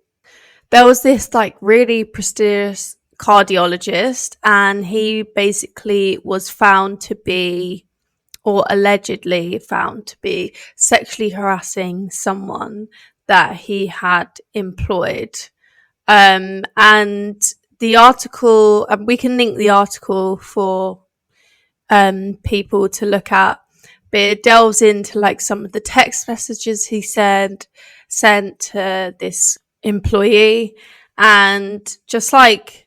there was this like really prestigious cardiologist, and he basically was found to be, or allegedly found to be, sexually harassing someone that he had employed. And the article, we can link the article for people to look at, but it delves into like some of the text messages he sent to this employee, and just like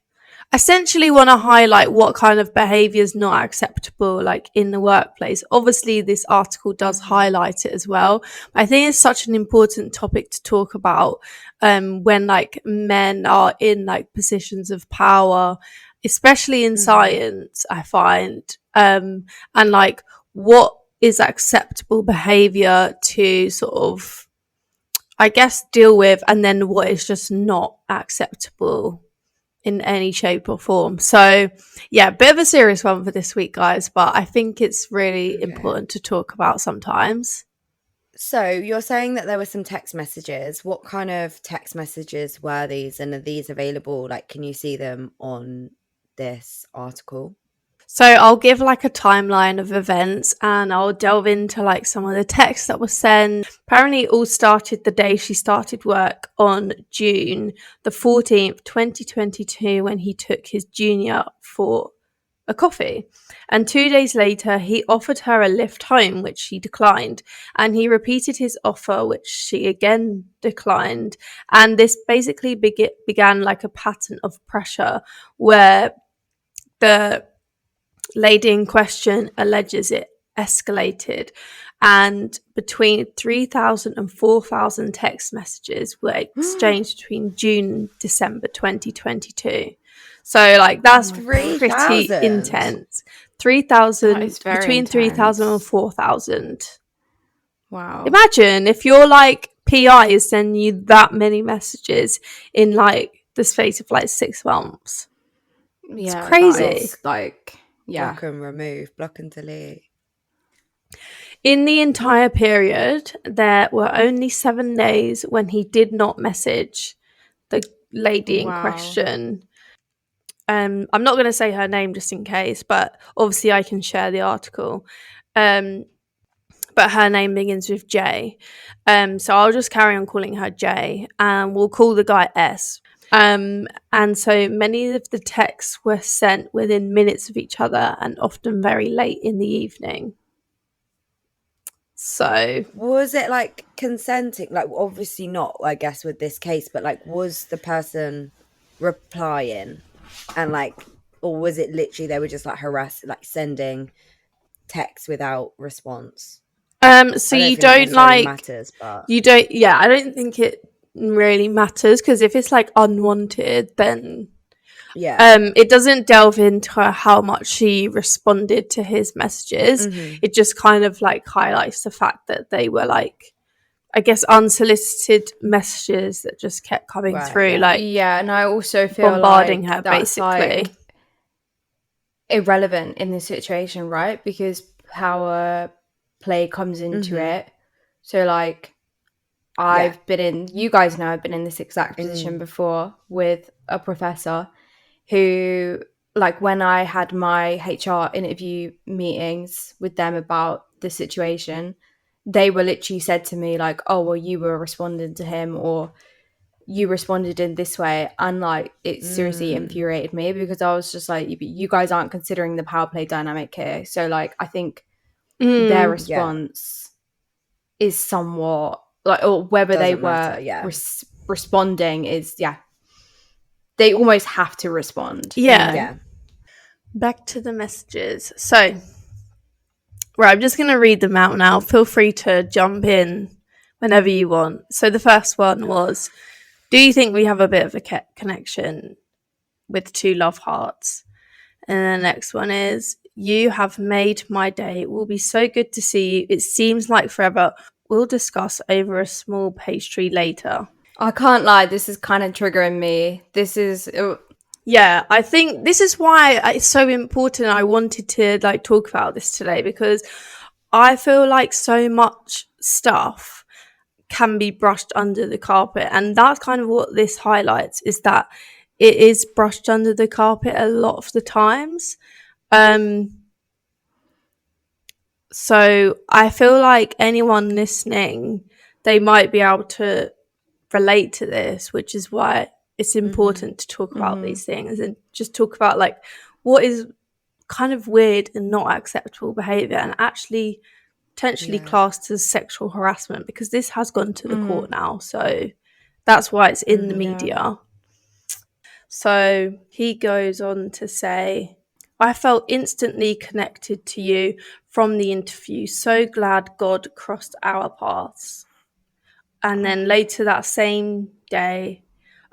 essentially want to highlight what kind of behavior is not acceptable like in the workplace. Obviously this article does highlight it as well. I think it's such an important topic to talk about when like men are in like positions of power, especially in science, I find, and like what is acceptable behavior to sort of I guess, deal with, and then what is just not acceptable in any shape or form. So yeah, bit of a serious one for this week, guys, but I think it's really important to talk about sometimes. So you're saying that there were some text messages. What kind of text messages were these, and are these available? Like, can you see them on this article? So I'll give like a timeline of events, and I'll delve into like some of the texts that were sent. Apparently it all started the day she started work on June the 14th, 2022, when he took his junior for a coffee. And 2 days later, he offered her a lift home, which she declined. And he repeated his offer, which she again declined. And this basically began like a pattern of pressure where the lady in question alleges it escalated, and between 3,000 and 4,000 text messages were exchanged between June and December 2022. So like that's pretty intense. 3,000, between 3,000 and 4,000. Wow. Imagine if your like PI is sending you that many messages in like the space of like 6 months. Yeah, it's crazy. Like, yeah. Block and remove, block and delete. In the entire period, there were only 7 days when he did not message the lady in question. I'm not going to say her name just in case, but obviously I can share the article. But her name begins with J. So I'll just carry on calling her J, and we'll call the guy S. And so many of the texts were sent within minutes of each other and often very late in the evening. So was it like consenting? Like, obviously not, I guess, with this case, but like, was the person replying, and like, or was it literally they were just like like sending text without response? So you don't like matters, but you don't. Yeah, I don't think it really matters, because if it's like unwanted, then it doesn't delve into how much she responded to his messages. It just kind of like highlights the fact that they were like, I guess, unsolicited messages that just kept coming through. And I also feel bombarding like her basically. Like irrelevant in this situation, right? Because power play comes into it. So like I've been in, you guys know I've been in this exact position before with a professor who, like, when I had my HR interview meetings with them about the situation, they were literally said to me like, oh, well, you were responding to him, or you responded in this way. And like, it seriously infuriated me, because I was just like, you guys aren't considering the power play dynamic here. So like, I think their response is somewhat like, or whether doesn't they were matter, responding is they almost have to respond. Back to the messages. So right, I'm just going to read them out now. Feel free to jump in whenever you want. So the first one was, do you think we have a bit of a connection, with 2 love hearts? And the next one is, you have made my day. It will be so good to see you. It seems like forever. We'll discuss over a small pastry later. I can't lie, this is kind of triggering me. This is... Yeah, I think this is why it's so important. I wanted to like talk about this today, because I feel like so much stuff can be brushed under the carpet, and that's kind of what this highlights, is that it is brushed under the carpet a lot of the times. So I feel like anyone listening, they might be able to relate to this, which is why it's important to talk about these things, and just talk about like what is kind of weird and not acceptable behavior, and actually potentially classed as sexual harassment, because this has gone to the court now. So that's why it's in the media. So he goes on to say, I felt instantly connected to you from the interview. So glad God crossed our paths. And then later that same day,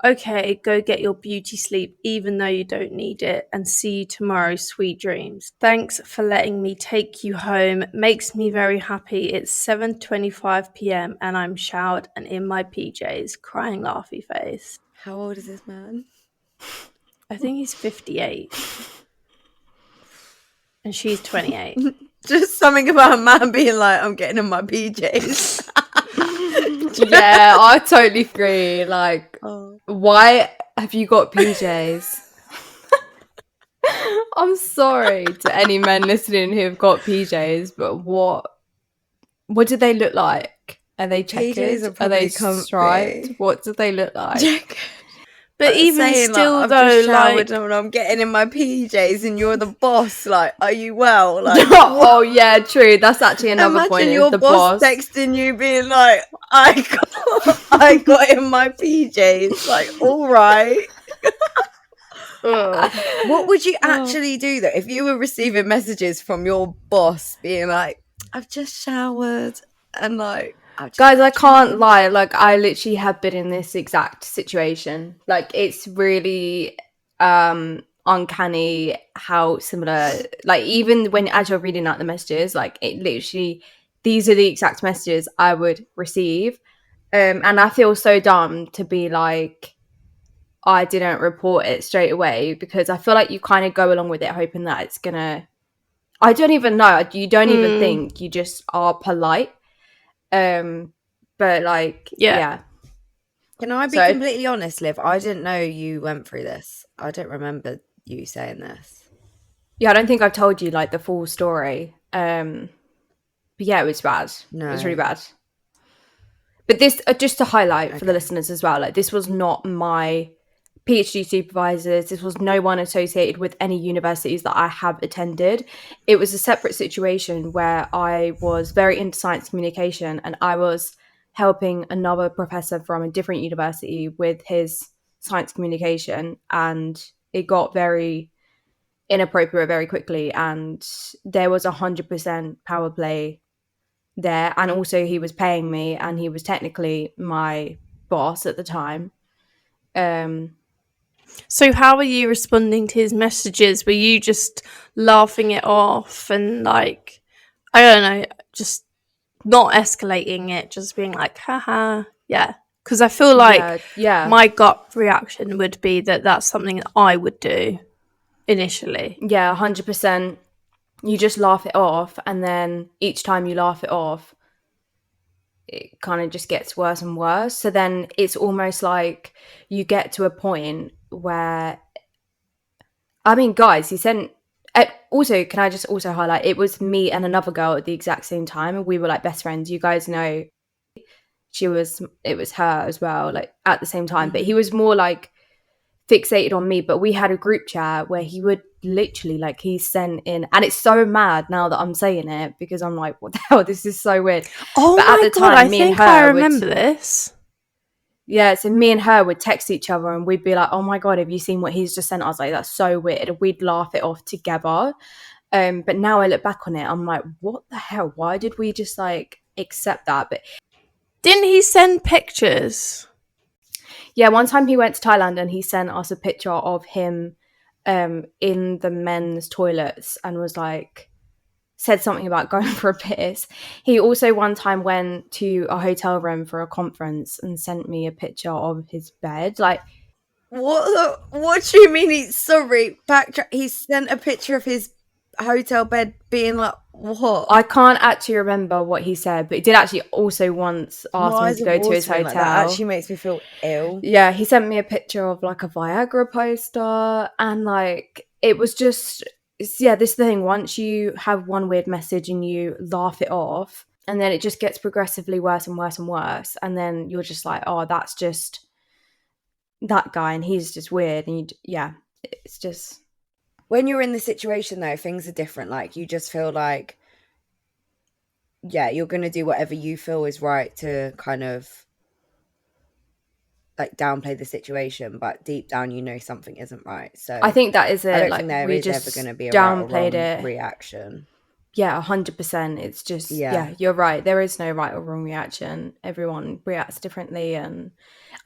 Okay, go get your beauty sleep even though you don't need it, and see you tomorrow, sweet dreams. Thanks for letting me take you home. Makes me very happy. It's 7:25 p.m. and I'm showered and in my PJs, crying laughy face. How old is this man? I think he's 58. And she's 28. Just something about a man being like, I'm getting in my PJs. Yeah, I totally agree. Like, why have you got PJs? I'm sorry to any men listening who have got PJs, but what do they look like? Are they checkered? Are they striped? What do they look like? But even still, like, though, just showered and I'm getting in my PJs, and you're the boss. Like, are you well? Like, oh yeah, true. That's actually another imagine point. Your the boss texting you, being like, I got in my PJs. Like, all right. What would you actually do though if you were receiving messages from your boss being like, I've just showered and like, guys, I can't lie, like I literally have been in this exact situation. Like, it's really uncanny how similar, like, even when as you're reading out the messages, like, it literally, these are the exact messages I would receive. And I feel so dumb to be like, I didn't report it straight away, because I feel like you kind of go along with it hoping that it's gonna, I don't even know, you don't even think, you just are polite. But like, yeah. Can I be completely honest, Liv? I didn't know you went through this. I don't remember you saying this. Yeah, I don't think I've told you like the full story. But yeah, it was bad. No. It was really bad. But this, just to highlight for the listeners as well, like, this was not my PhD supervisors. This was no one associated with any universities that I have attended. It was a separate situation where I was very into science communication, and I was helping another professor from a different university with his science communication, and it got very inappropriate very quickly, and there was 100% power play there. And also he was paying me, and he was technically my boss at the time. So how were you responding to his messages? Were you just laughing it off and, like, I don't know, just not escalating it, just being like, haha, yeah? Because I feel like my gut reaction would be that that's something that I would do initially. Yeah, 100%. You just laugh it off, and then each time you laugh it off, it kind of just gets worse and worse. So then it's almost like you get to a point where, I mean, guys, he sent, also, can I just also highlight, it was me and another girl at the exact same time, and we were like best friends. You guys know it was her as well, like at the same time. But he was more like fixated on me. But we had a group chat where he would literally, like, he sent in, and it's so mad now that I'm saying it, because I'm like, what the hell, this is so weird. Oh, but my at the God, time, me and her I remember this. Yeah, so me and her would text each other, and we'd be like, oh my God, have you seen what he's just sent? I was like, that's so weird. And we'd laugh it off together. But now I look back on it, I'm like, what the hell? Why did we just like accept that? But didn't he send pictures? Yeah, one time he went to Thailand and he sent us a picture of him in the men's toilets, and was like, said something about going for a piss. He also one time went to a hotel room for a conference and sent me a picture of his bed. Like, what do you mean? He sent a picture of his hotel bed, being like, what? I can't actually remember what he said, but he did actually also once ask me to go to his hotel. Like that actually makes me feel ill. Yeah, he sent me a picture of like a Viagra poster, and like, it was just, this thing, once you have one weird message and you laugh it off, and then it just gets progressively worse and worse and worse, and then you're just like, oh, that's just that guy, and he's just weird, and it's just, when you're in the situation though, things are different. Like, you just feel like, yeah, you're gonna do whatever you feel is right to kind of like downplay the situation, but deep down you know something isn't right. So I think that is it. I don't like, think there we is just ever going to be a downplayed right or wrong it reaction. Yeah, 100%. It's just, yeah, you're right. There is no right or wrong reaction. Everyone reacts differently. And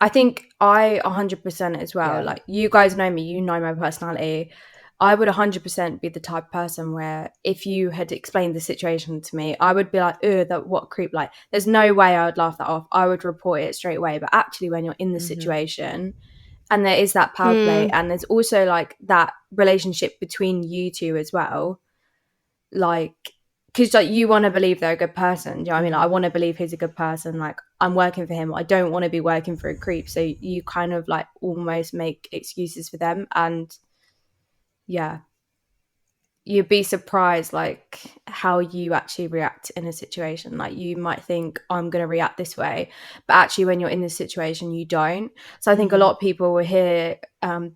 I think I 100% as well. Like, you guys know me, you know my personality. I would 100% be the type of person where if you had explained the situation to me, I would be like, that what creep. Like, there's no way I would laugh that off. I would report it straight away. But actually, when you're in the situation and there is that power play, and there's also like that relationship between you two as well, like, because like you want to believe they're a good person, do you know what I mean? Like, I want to believe he's a good person, like I'm working for him, I don't want to be working for a creep, so you kind of like almost make excuses for them. And yeah, you'd be surprised like how you actually react in a situation. Like, you might think, I'm going to react this way, but actually when you're in this situation you don't. So I think a lot of people will hear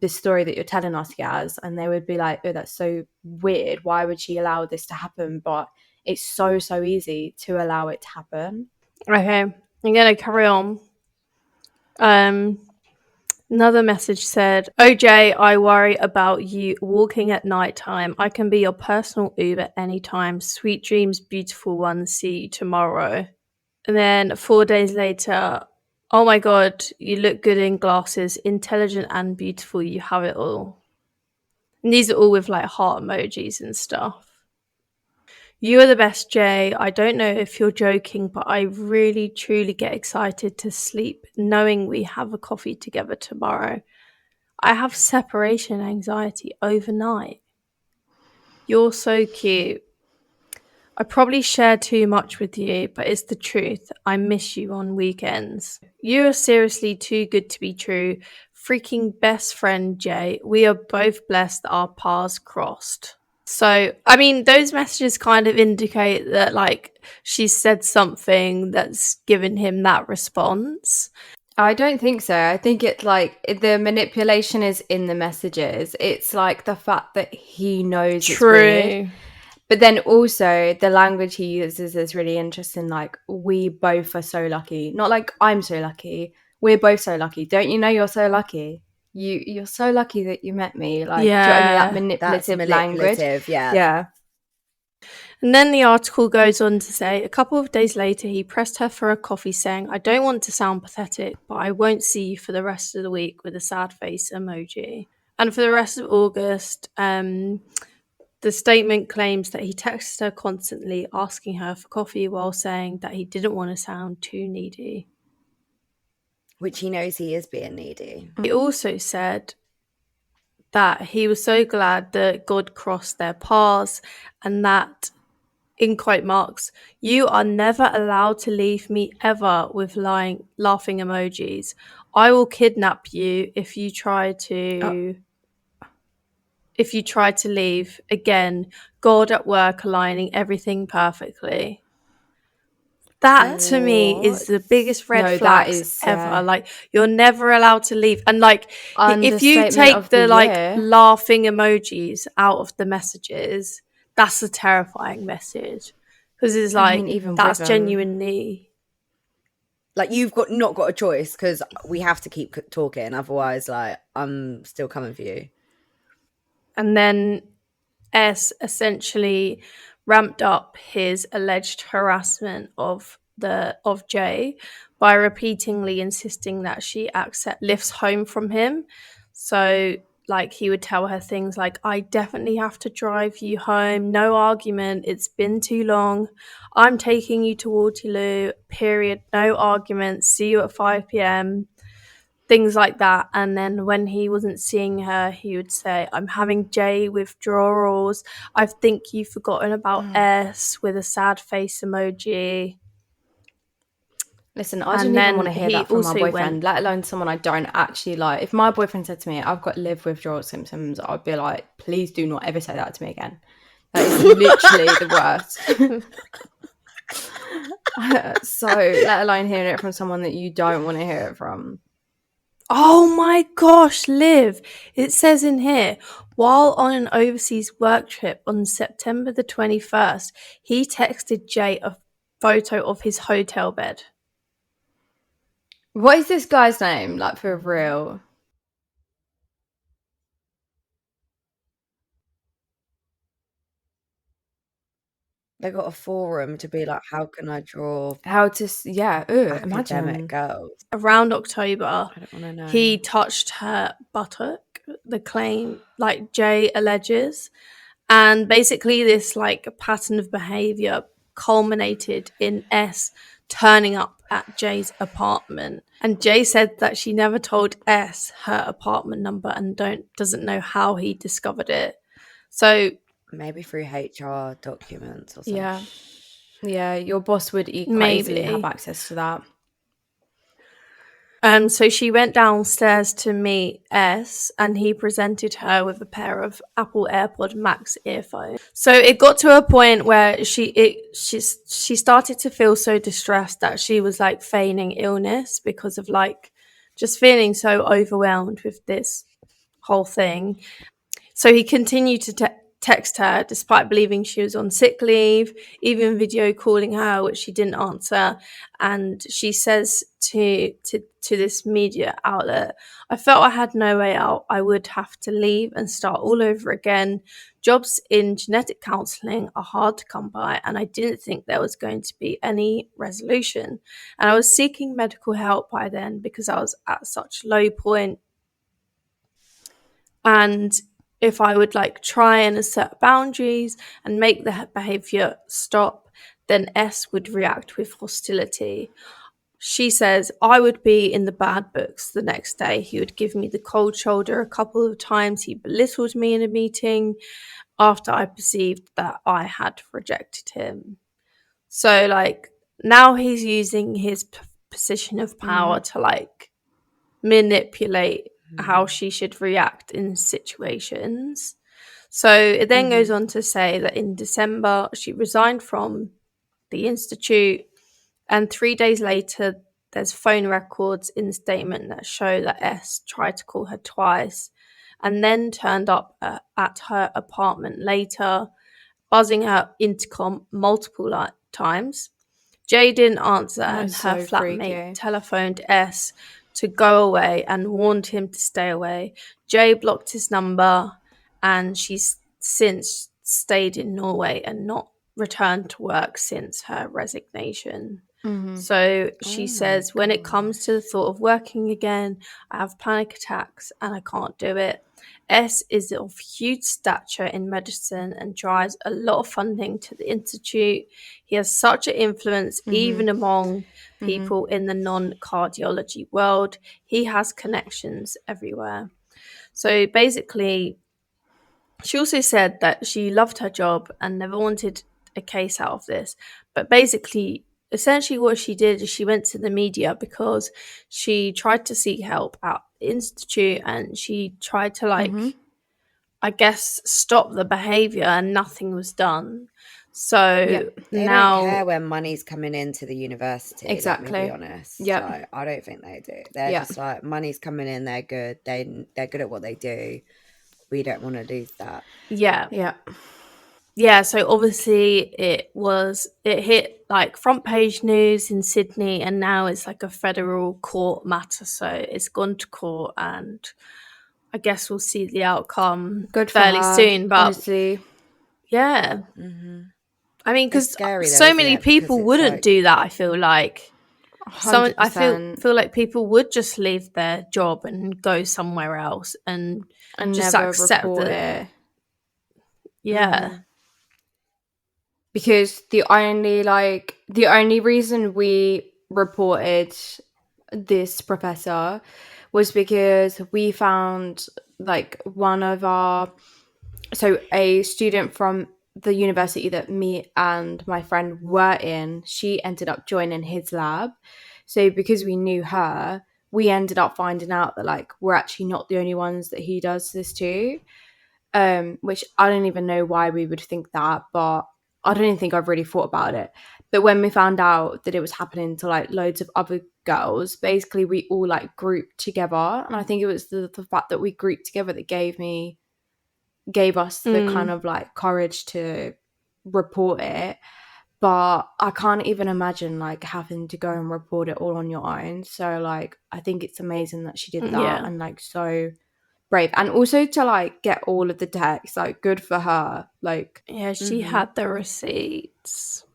this story that you're telling us, Gaz, and they would be like, oh, that's so weird, why would she allow this to happen? But it's so easy to allow it to happen. Okay, I'm gonna carry on. Another message said, OJ, I worry about you walking at nighttime. I can be your personal Uber anytime. Sweet dreams, beautiful one. See you tomorrow. And then 4 days later, oh my God, you look good in glasses. Intelligent and beautiful. You have it all. And these are all with like heart emojis and stuff. You are the best, Jay. I don't know if you're joking, but I really, truly get excited to sleep knowing we have a coffee together tomorrow. I have separation anxiety overnight. You're so cute. I probably share too much with you, but it's the truth. I miss you on weekends. You are seriously too good to be true. Freaking best friend, Jay. We are both blessed that our paths crossed. So, I mean, those messages kind of indicate that, like, she said something that's given him that response. I don't think so. I think it's like the manipulation is in the messages. It's like the fact that he knows it's weird. But then also the language he uses is really interesting. Like, we both are so lucky. Not like I'm so lucky. We're both so lucky. Don't you know you're so lucky? You're so lucky that you met me. Like, do you know what I mean? That manipulative language. Yeah. And then the article goes on to say, a couple of days later, he pressed her for a coffee saying, I don't want to sound pathetic, but I won't see you for the rest of the week, with a sad face emoji. And for the rest of August, the statement claims that he texted her constantly, asking her for coffee while saying that he didn't want to sound too needy. Which he knows he is being needy. He also said that he was so glad that God crossed their paths, and that, in quote marks, you are never allowed to leave me ever, with laughing emojis. I will kidnap you if you try to leave. Again, God at work, aligning everything perfectly. That to me is the biggest red flags ever. Like, you're never allowed to leave. And like, if you take the like laughing emojis out of the messages, that's a terrifying message, because it's like, I mean, even that's genuinely like, you've not got a choice, because we have to keep talking, otherwise like I'm still coming for you. And then S essentially ramped up his alleged harassment of Jay by repeatedly insisting that she accept lifts home from him. So like, he would tell her things like, I definitely have to drive you home, no argument, it's been too long, I'm taking you to Waterloo, period, no argument, see you at 5 p.m, things like that. And then when he wasn't seeing her, he would say, I'm having J withdrawals, I think you've forgotten about S, with a sad face emoji. Listen, I didn't even want to hear that from my boyfriend, let alone someone I don't actually like. If my boyfriend said to me, I've got live withdrawal symptoms, I'd be like, please do not ever say that to me again. That is literally the worst. So, let alone hearing it from someone that you don't want to hear it from. Oh my gosh, Liv. It says in here, while on an overseas work trip on September the 21st, he texted Jay a photo of his hotel bed. What is this guy's name? Like, for real? They got a forum to be like, how can I draw How to academic imagine. girls? Around October, I don't want to know. he touched her buttock, the claim, like Jay alleges. And basically this like pattern of behavior culminated in S turning up at Jay's apartment. And Jay said that she never told S her apartment number and doesn't know how he discovered it. So maybe through HR documents or something. Yeah, your boss would quite easily have access to that. So she went downstairs to meet S, and he presented her with a pair of Apple AirPod Max earphones. So it got to a point where she started to feel so distressed that she was like feigning illness because of like just feeling so overwhelmed with this whole thing. So he continued to text her despite believing she was on sick leave, even video calling her, which she didn't answer. And she says to this media outlet, I felt I had no way out. I would have to leave and start all over again. Jobs in genetic counselling are hard to come by, and I didn't think there was going to be any resolution. And I was seeking medical help by then because I was at such low point. And if I would like try and assert boundaries and make the behavior stop, then S would react with hostility. She says, I would be in the bad books the next day. He would give me the cold shoulder a couple of times. He belittled me in a meeting after I perceived that I had rejected him. So like now he's using his position of power to like manipulate how she should react in situations. So it then goes on to say that in December she resigned from the institute, and 3 days later there's phone records in the statement that show that S tried to call her twice and then turned up at her apartment later, buzzing her intercom multiple times. Jay didn't answer, and her flatmate telephoned S to go away and warned him to stay away. Jay blocked his number, and she's since stayed in Norway and not returned to work since her resignation. So she says, when it comes to the thought of working again, I have panic attacks and I can't do it. S is of huge stature in medicine and drives a lot of funding to the institute. He has such an influence even among people in the non-cardiology world. He has connections everywhere. So basically, she also said that she loved her job and never wanted a case out of this. But basically, essentially what she did is she went to the media because she tried to seek help at the institute, and she tried to I guess stop the behavior, and nothing was done. So they now don't care when money's coming into the university. Exactly. Let me be honest. Like, I don't think they do. They're just like, money's coming in. They're good. They're good at what they do. We don't want to lose that. Yeah, so obviously it hit like front page news in Sydney, and now it's like a federal court matter. So it's gone to court, and I guess we'll see the outcome fairly soon. But honestly. Yeah. I mean, because so many people wouldn't do that, I feel like. I feel like people would just leave their job and go somewhere else and just never accept report that. it. Yeah. Because the only reason we reported this professor was because we found like a student from the university that me and my friend were in, she ended up joining his lab. So because we knew her, we ended up finding out that like we're actually not the only ones that he does this to. Which I don't even know why we would think that, but I don't even think I've really thought about it. But when we found out that it was happening to like loads of other girls, basically we all like grouped together, and I think it was the fact that we grouped together that gave us the kind of like courage to report it. But I can't even imagine like having to go and report it all on your own. So like I think it's amazing that she did that and like so brave, and also to like get all of the text, like good for her. Like Yeah, she had the receipts.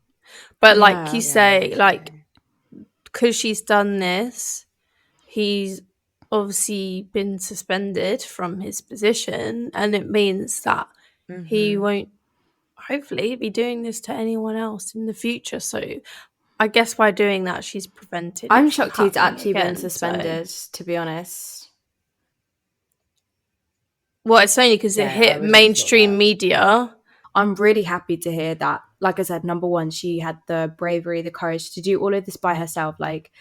But like you say, like, because she's done this, he's obviously been suspended from his position, and it means that he won't hopefully be doing this to anyone else in the future. So I guess by doing that, she's prevented. I'm shocked he's actually been suspended, to be honest. Well, it's only because it hit mainstream media. I'm really happy to hear that. Like I said, number one, she had the bravery, the courage to do all of this by herself. Like,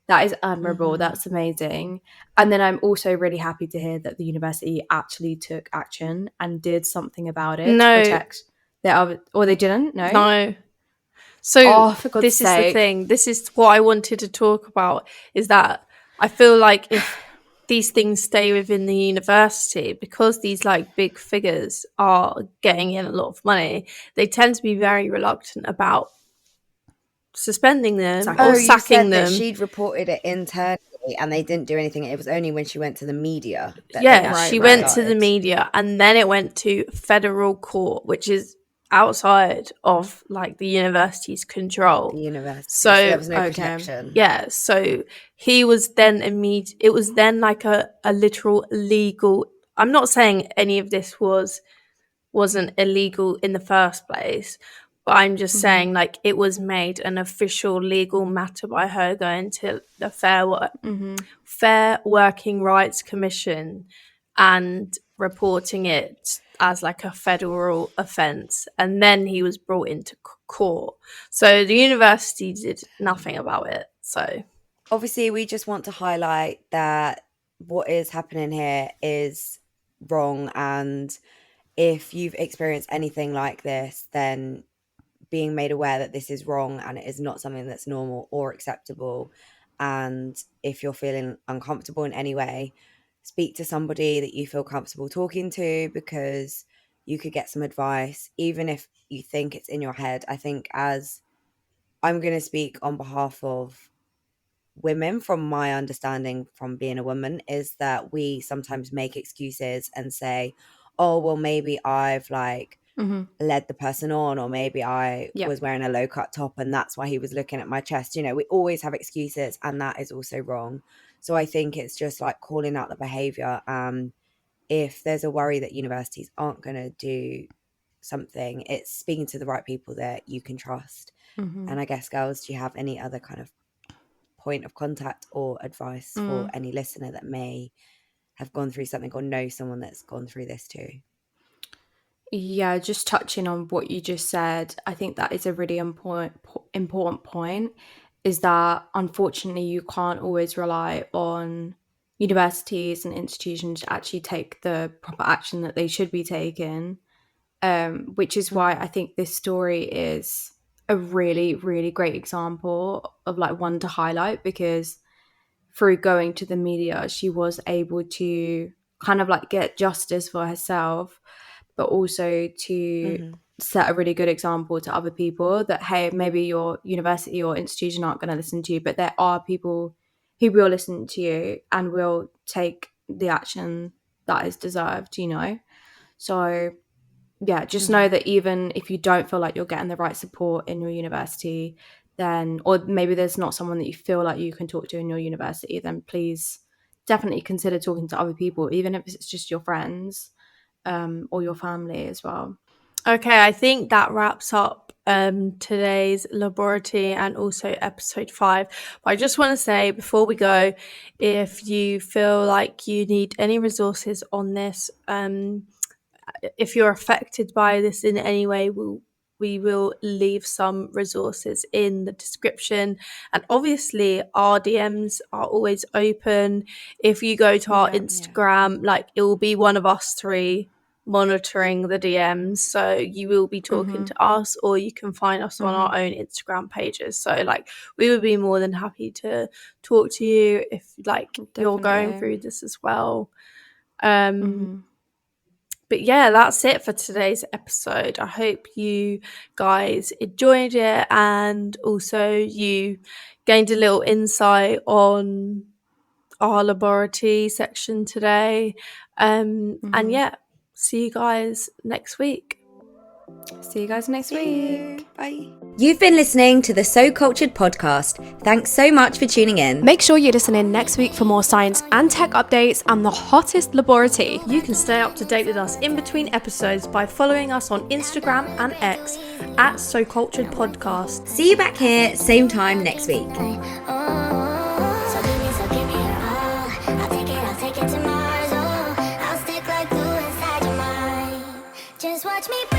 that is admirable. That's amazing. And then I'm also really happy to hear that the university actually took action and did something about it to protect their other, or they didn't? No. So this is the thing. This is what I wanted to talk about, is that I feel like if these things stay within the university, because these like big figures are getting in a lot of money, they tend to be very reluctant about suspending them or sacking them. That she'd reported it internally and they didn't do anything. It was only when she went to the media. She went to the media, and then it went to federal court, which is outside of like the university's control. The university. So there was no protection. Yeah. So he was then it was then like a literal legal. I'm not saying any of this wasn't illegal in the first place, but I'm just saying like it was made an official legal matter by her going to the Fair Working Rights Commission and reporting it as like a federal offence, and then he was brought into court. So the university did nothing about it. So obviously we just want to highlight that what is happening here is wrong, and if you've experienced anything like this, then being made aware that this is wrong and it is not something that's normal or acceptable. And if you're feeling uncomfortable in any way, speak to somebody that you feel comfortable talking to, because you could get some advice, even if you think it's in your head. I think, as I'm going to speak on behalf of women, from my understanding from being a woman, is that we sometimes make excuses and say, oh, well, maybe I've like led the person on, or maybe I was wearing a low cut top and that's why he was looking at my chest. You know, we always have excuses, and that is also wrong. So I think it's just like calling out the behavior. If there's a worry that universities aren't going to do something, it's speaking to the right people that you can trust. And I guess, girls, do you have any other kind of point of contact or advice for any listener that may have gone through something or know someone that's gone through this too? Yeah, just touching on what you just said, I think that is a really important point, is that unfortunately you can't always rely on universities and institutions to actually take the proper action that they should be taking, which is why I think this story is a really, really great example of like one to highlight, because through going to the media, she was able to kind of like get justice for herself, but also to set a really good example to other people that, hey, maybe your university or institution aren't going to listen to you, but there are people who will listen to you and will take the action that is deserved, you know? So yeah, just know that even if you don't feel like you're getting the right support in your university, then, or maybe there's not someone that you feel like you can talk to in your university, then please definitely consider talking to other people, even if it's just your friends, or your family as well. Okay, I think that wraps up today's laboratory and also episode 5. But I just want to say before we go, if you feel like you need any resources on this, if you're affected by this in any way, we will leave some resources in the description. And obviously our DMs are always open. If you go to our Instagram, like it will be one of us 3 monitoring the DMs, so you will be talking to us, or you can find us on our own Instagram pages. So like we would be more than happy to talk to you if like you're going through this as well. But yeah, that's it for today's episode. I hope you guys enjoyed it, and also you gained a little insight on our laboratory section today. And yeah, see you guys next week. See you guys next week. Bye. You've been listening to the So Cultured podcast. Thanks so much for tuning in. Make sure you listen in next week for more science and tech updates and the hottest laboratory. You can stay up to date with us in between episodes by following us on Instagram and X at soculturedpodcast. See you back here, same time next week. So give me your all. I'll take it to Mars. Oh, I'll stick like glue inside your mind. Just watch me.